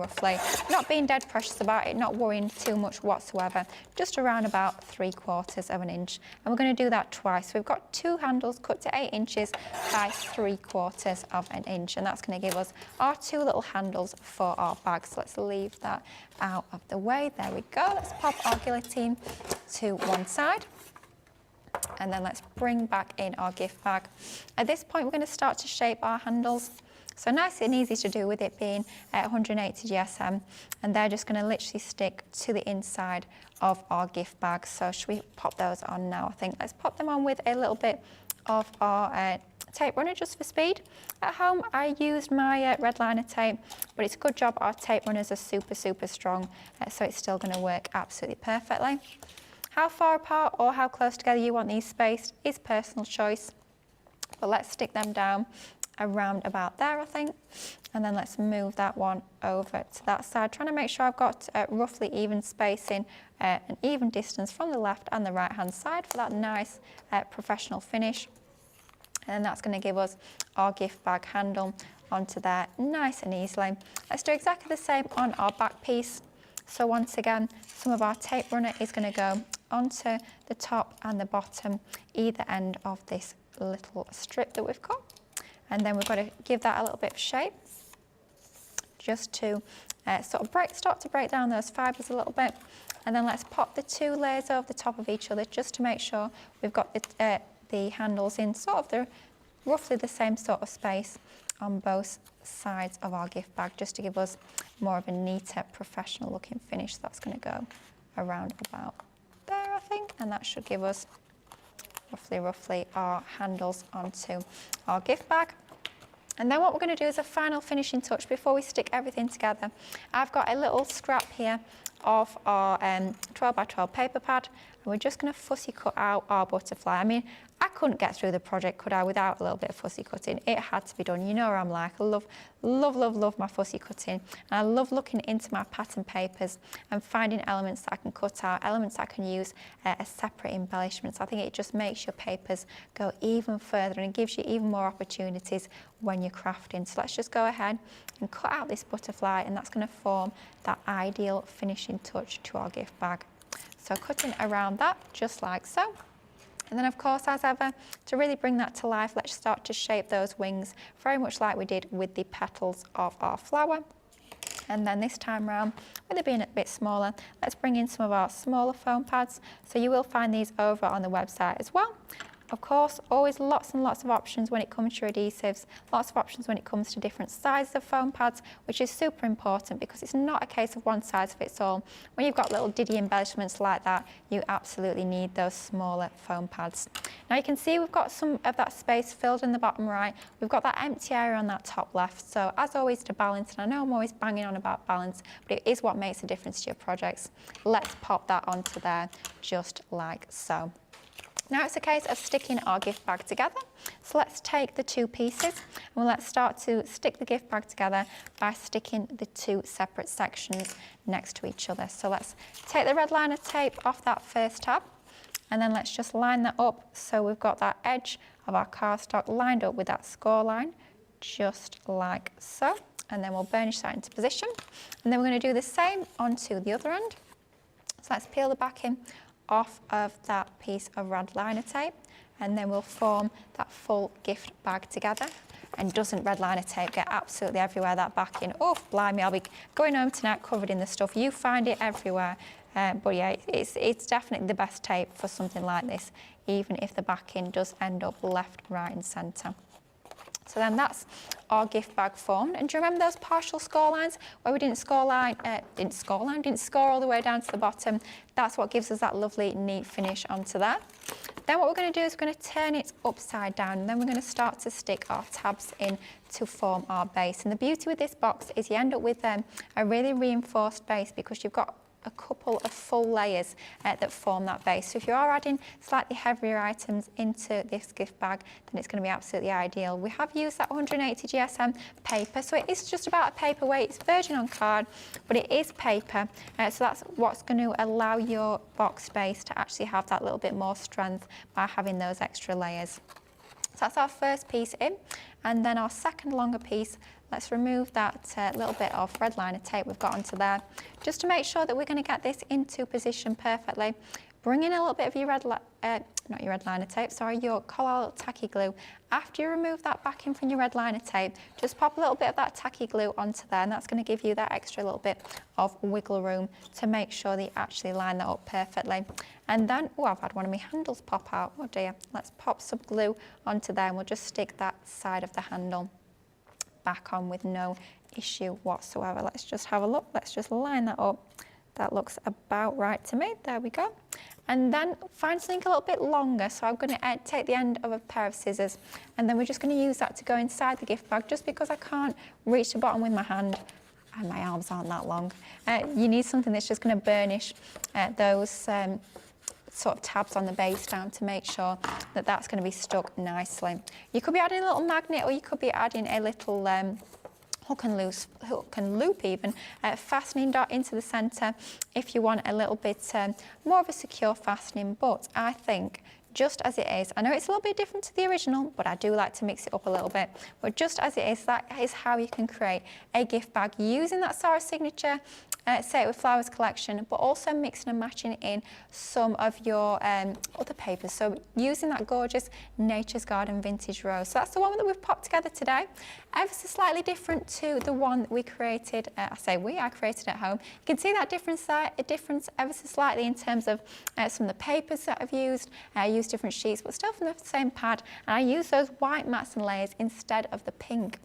not being dead precious about it, not worrying too much whatsoever, just around about 3/4 of an inch. And we're going to do that twice. So we've got 2 handles cut to 8 inches by 3/4 of an inch, and that's going to give us our 2 little handles for our bag. So let's leave that out of the way. There we go. Let's pop our guillotine to one side. And then let's bring back in our gift bag. At this point, we're going to start to shape our handles. So nice and easy to do with it being 180 GSM. And they're just going to literally stick to the inside of our gift bag. So should we pop those on now? I think let's pop them on with a little bit of our tape runner just for speed. At home, I used my red liner tape, but it's a good job our tape runners are super, super strong. So it's still going to work absolutely perfectly. How far apart or how close together you want these spaced is personal choice, but let's stick them down around about there, I think. And then let's move that one over to that side, trying to make sure I've got roughly even spacing, an even distance from the left and the right hand side for that nice professional finish. And then that's going to give us our gift bag handle onto there nice and easily. Let's do exactly the same on our back piece. So once again, some of our tape runner is going to go onto the top and the bottom, either end of this little strip that we've got. And then we've got to give that a little bit of shape, just to start to break down those fibres a little bit. And then let's pop the 2 layers over the top of each other just to make sure we've got the handles in sort of the roughly the same sort of space on both sides of our gift bag, just to give us more of a neater, professional looking finish. So that's going to go around about there, I think, and that should give us roughly our handles onto our gift bag. And then what we're going to do is a final finishing touch before we stick everything together. I've got a little scrap here of our 12 by 12 paper pad, and we're just going to fussy cut out our butterfly. I mean, I couldn't get through the project, could I, without a little bit of fussy cutting? It had to be done. You know where I'm like. I love my fussy cutting. And I love looking into my pattern papers and finding elements that I can cut out, elements I can use as separate embellishments. I think it just makes your papers go even further, and it gives you even more opportunities when you're crafting. So let's just go ahead and cut out this butterfly, and that's going to form that ideal finishing touch to our gift bag. So cutting around that just like so. And then of course, as ever, to really bring that to life, let's start to shape those wings very much like we did with the petals of our flower. And then this time round, with it being a bit smaller, let's bring in some of our smaller foam pads. So you will find these over on the website as well. Of course, always lots and lots of options when it comes to adhesives, lots of options when it comes to different sizes of foam pads, which is super important because it's not a case of one size fits all. When you've got little diddy embellishments like that, you absolutely need those smaller foam pads. Now you can see we've got some of that space filled in the bottom right. We've got that empty area on that top left. So as always, to balance, and I know I'm always banging on about balance, but it is what makes a difference to your projects. Let's pop that onto there just like so. Now it's a case of sticking our gift bag together. So let's take the 2 pieces and let's start to stick the gift bag together by sticking the 2 separate sections next to each other. So let's take the red liner tape off that first tab, and then let's just line that up so we've got that edge of our cardstock lined up with that score line, just like so. And then we'll burnish that into position. And then we're going to do the same onto the other end. So let's peel the backing off of that piece of red liner tape, and then we'll form that full gift bag together. And doesn't red liner tape get absolutely everywhere, that backing? Oh, blimey, I'll be going home tonight covered in the stuff. You find it everywhere. But yeah, it's definitely the best tape for something like this, even if the backing does end up left, right and centre. So then that's our gift bag formed. And do you remember those partial score lines where we didn't score all the way down to the bottom? That's what gives us that lovely neat finish onto that. Then what we're going to do is we're going to turn it upside down, and then we're going to start to stick our tabs in to form our base. And the beauty with this box is you end up with a really reinforced base because you've got a couple of full layers that form that base. So if you are adding slightly heavier items into this gift bag, then it's going to be absolutely ideal. We have used that 180 GSM paper, so it is just about a paper weight. It's virgin on card, but it is paper. So that's what's going to allow your box base to actually have that little bit more strength by having those extra layers. So that's our first piece in, and then our second longer piece, let's remove that little bit of red liner tape we've got onto there, just to make sure that we're going to get this into position perfectly. Bring in a little bit of your your Collall tacky glue. After you remove that backing from your red liner tape, just pop a little bit of that tacky glue onto there, and that's going to give you that extra little bit of wiggle room to make sure that you actually line that up perfectly. And then, oh, I've had one of my handles pop out. Oh dear. Let's pop some glue onto there, and we'll just stick that side of the handle back on with no issue whatsoever. Let's just have a look. Let's just line that up. That looks about right to me. There we go. And then find something a little bit longer. So I'm going to take the end of a pair of scissors, and then we're just going to use that to go inside the gift bag, just because I can't reach the bottom with my hand and my arms aren't that long. You need something that's just going to burnish those sort of tabs on the base down to make sure that that's going to be stuck nicely. You could be adding a little magnet, or you could be adding a little hook and loop even, fastening dot into the centre if you want a little bit more of a secure fastening. But I think just as it is, I know it's a little bit different to the original, but I do like to mix it up a little bit. But just as it is, that is how you can create a gift bag using that Sara Signature Say It With Flowers collection, but also mixing and matching in some of your other papers. So using that gorgeous Nature's Garden vintage rose. So that's the one that we've popped together today. Ever so slightly different to the one that we created, I created at home. You can see that difference ever so slightly in terms of some of the papers that I've used. I used different sheets, but still from the same pad. And I use those white mats and layers instead of the pink.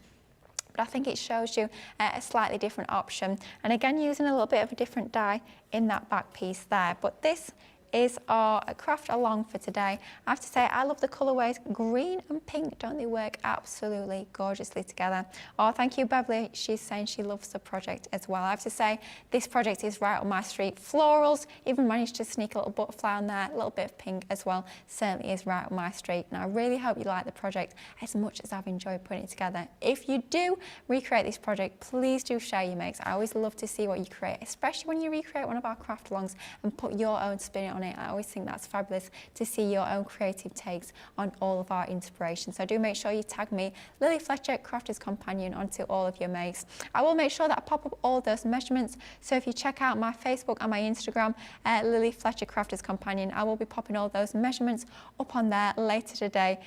But I think it shows you a slightly different option. And again, using a little bit of a different dye in that back piece there. But this is our craft along for today. I have to say, I love the colourways. Green and pink, don't they work absolutely gorgeously together? Oh, thank you, Beverly. She's saying she loves the project as well. I have to say, this project is right on my street. Florals, even managed to sneak a little butterfly on there, a little bit of pink as well, certainly is right on my street. And I really hope you like the project as much as I've enjoyed putting it together. If you do recreate this project, please do share your makes. I always love to see what you create, especially when you recreate one of our craft alongs and put your own spin on it. I always think that's fabulous to see your own creative takes on all of our inspiration. So do make sure you tag me, Lilly Fletcher, Crafter's Companion, onto all of your makes. I will make sure that I pop up all those measurements. So if you check out my Facebook and my Instagram, Lilly Fletcher, Crafter's Companion, I will be popping all those measurements up on there later today,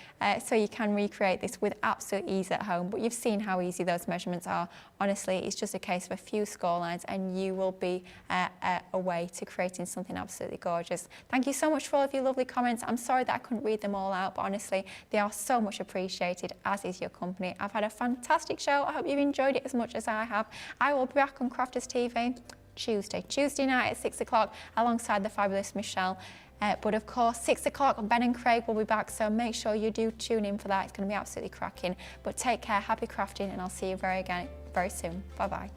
so you can recreate this with absolute ease at home. But you've seen how easy those measurements are. Honestly, it's just a case of a few score lines and you will be away to creating something absolutely gorgeous. Thank you so much for all of your lovely comments. I'm sorry that I couldn't read them all out, but honestly, they are so much appreciated, as is your company. I've had a fantastic show. I hope you've enjoyed it as much as I have. I will be back on Crafters TV Tuesday night at 6 o'clock alongside the fabulous Michelle. But of course, 6 o'clock, Ben and Craig will be back, so make sure you do tune in for that. It's going to be absolutely cracking. But take care, happy crafting, and I'll see you very soon. Bye-bye.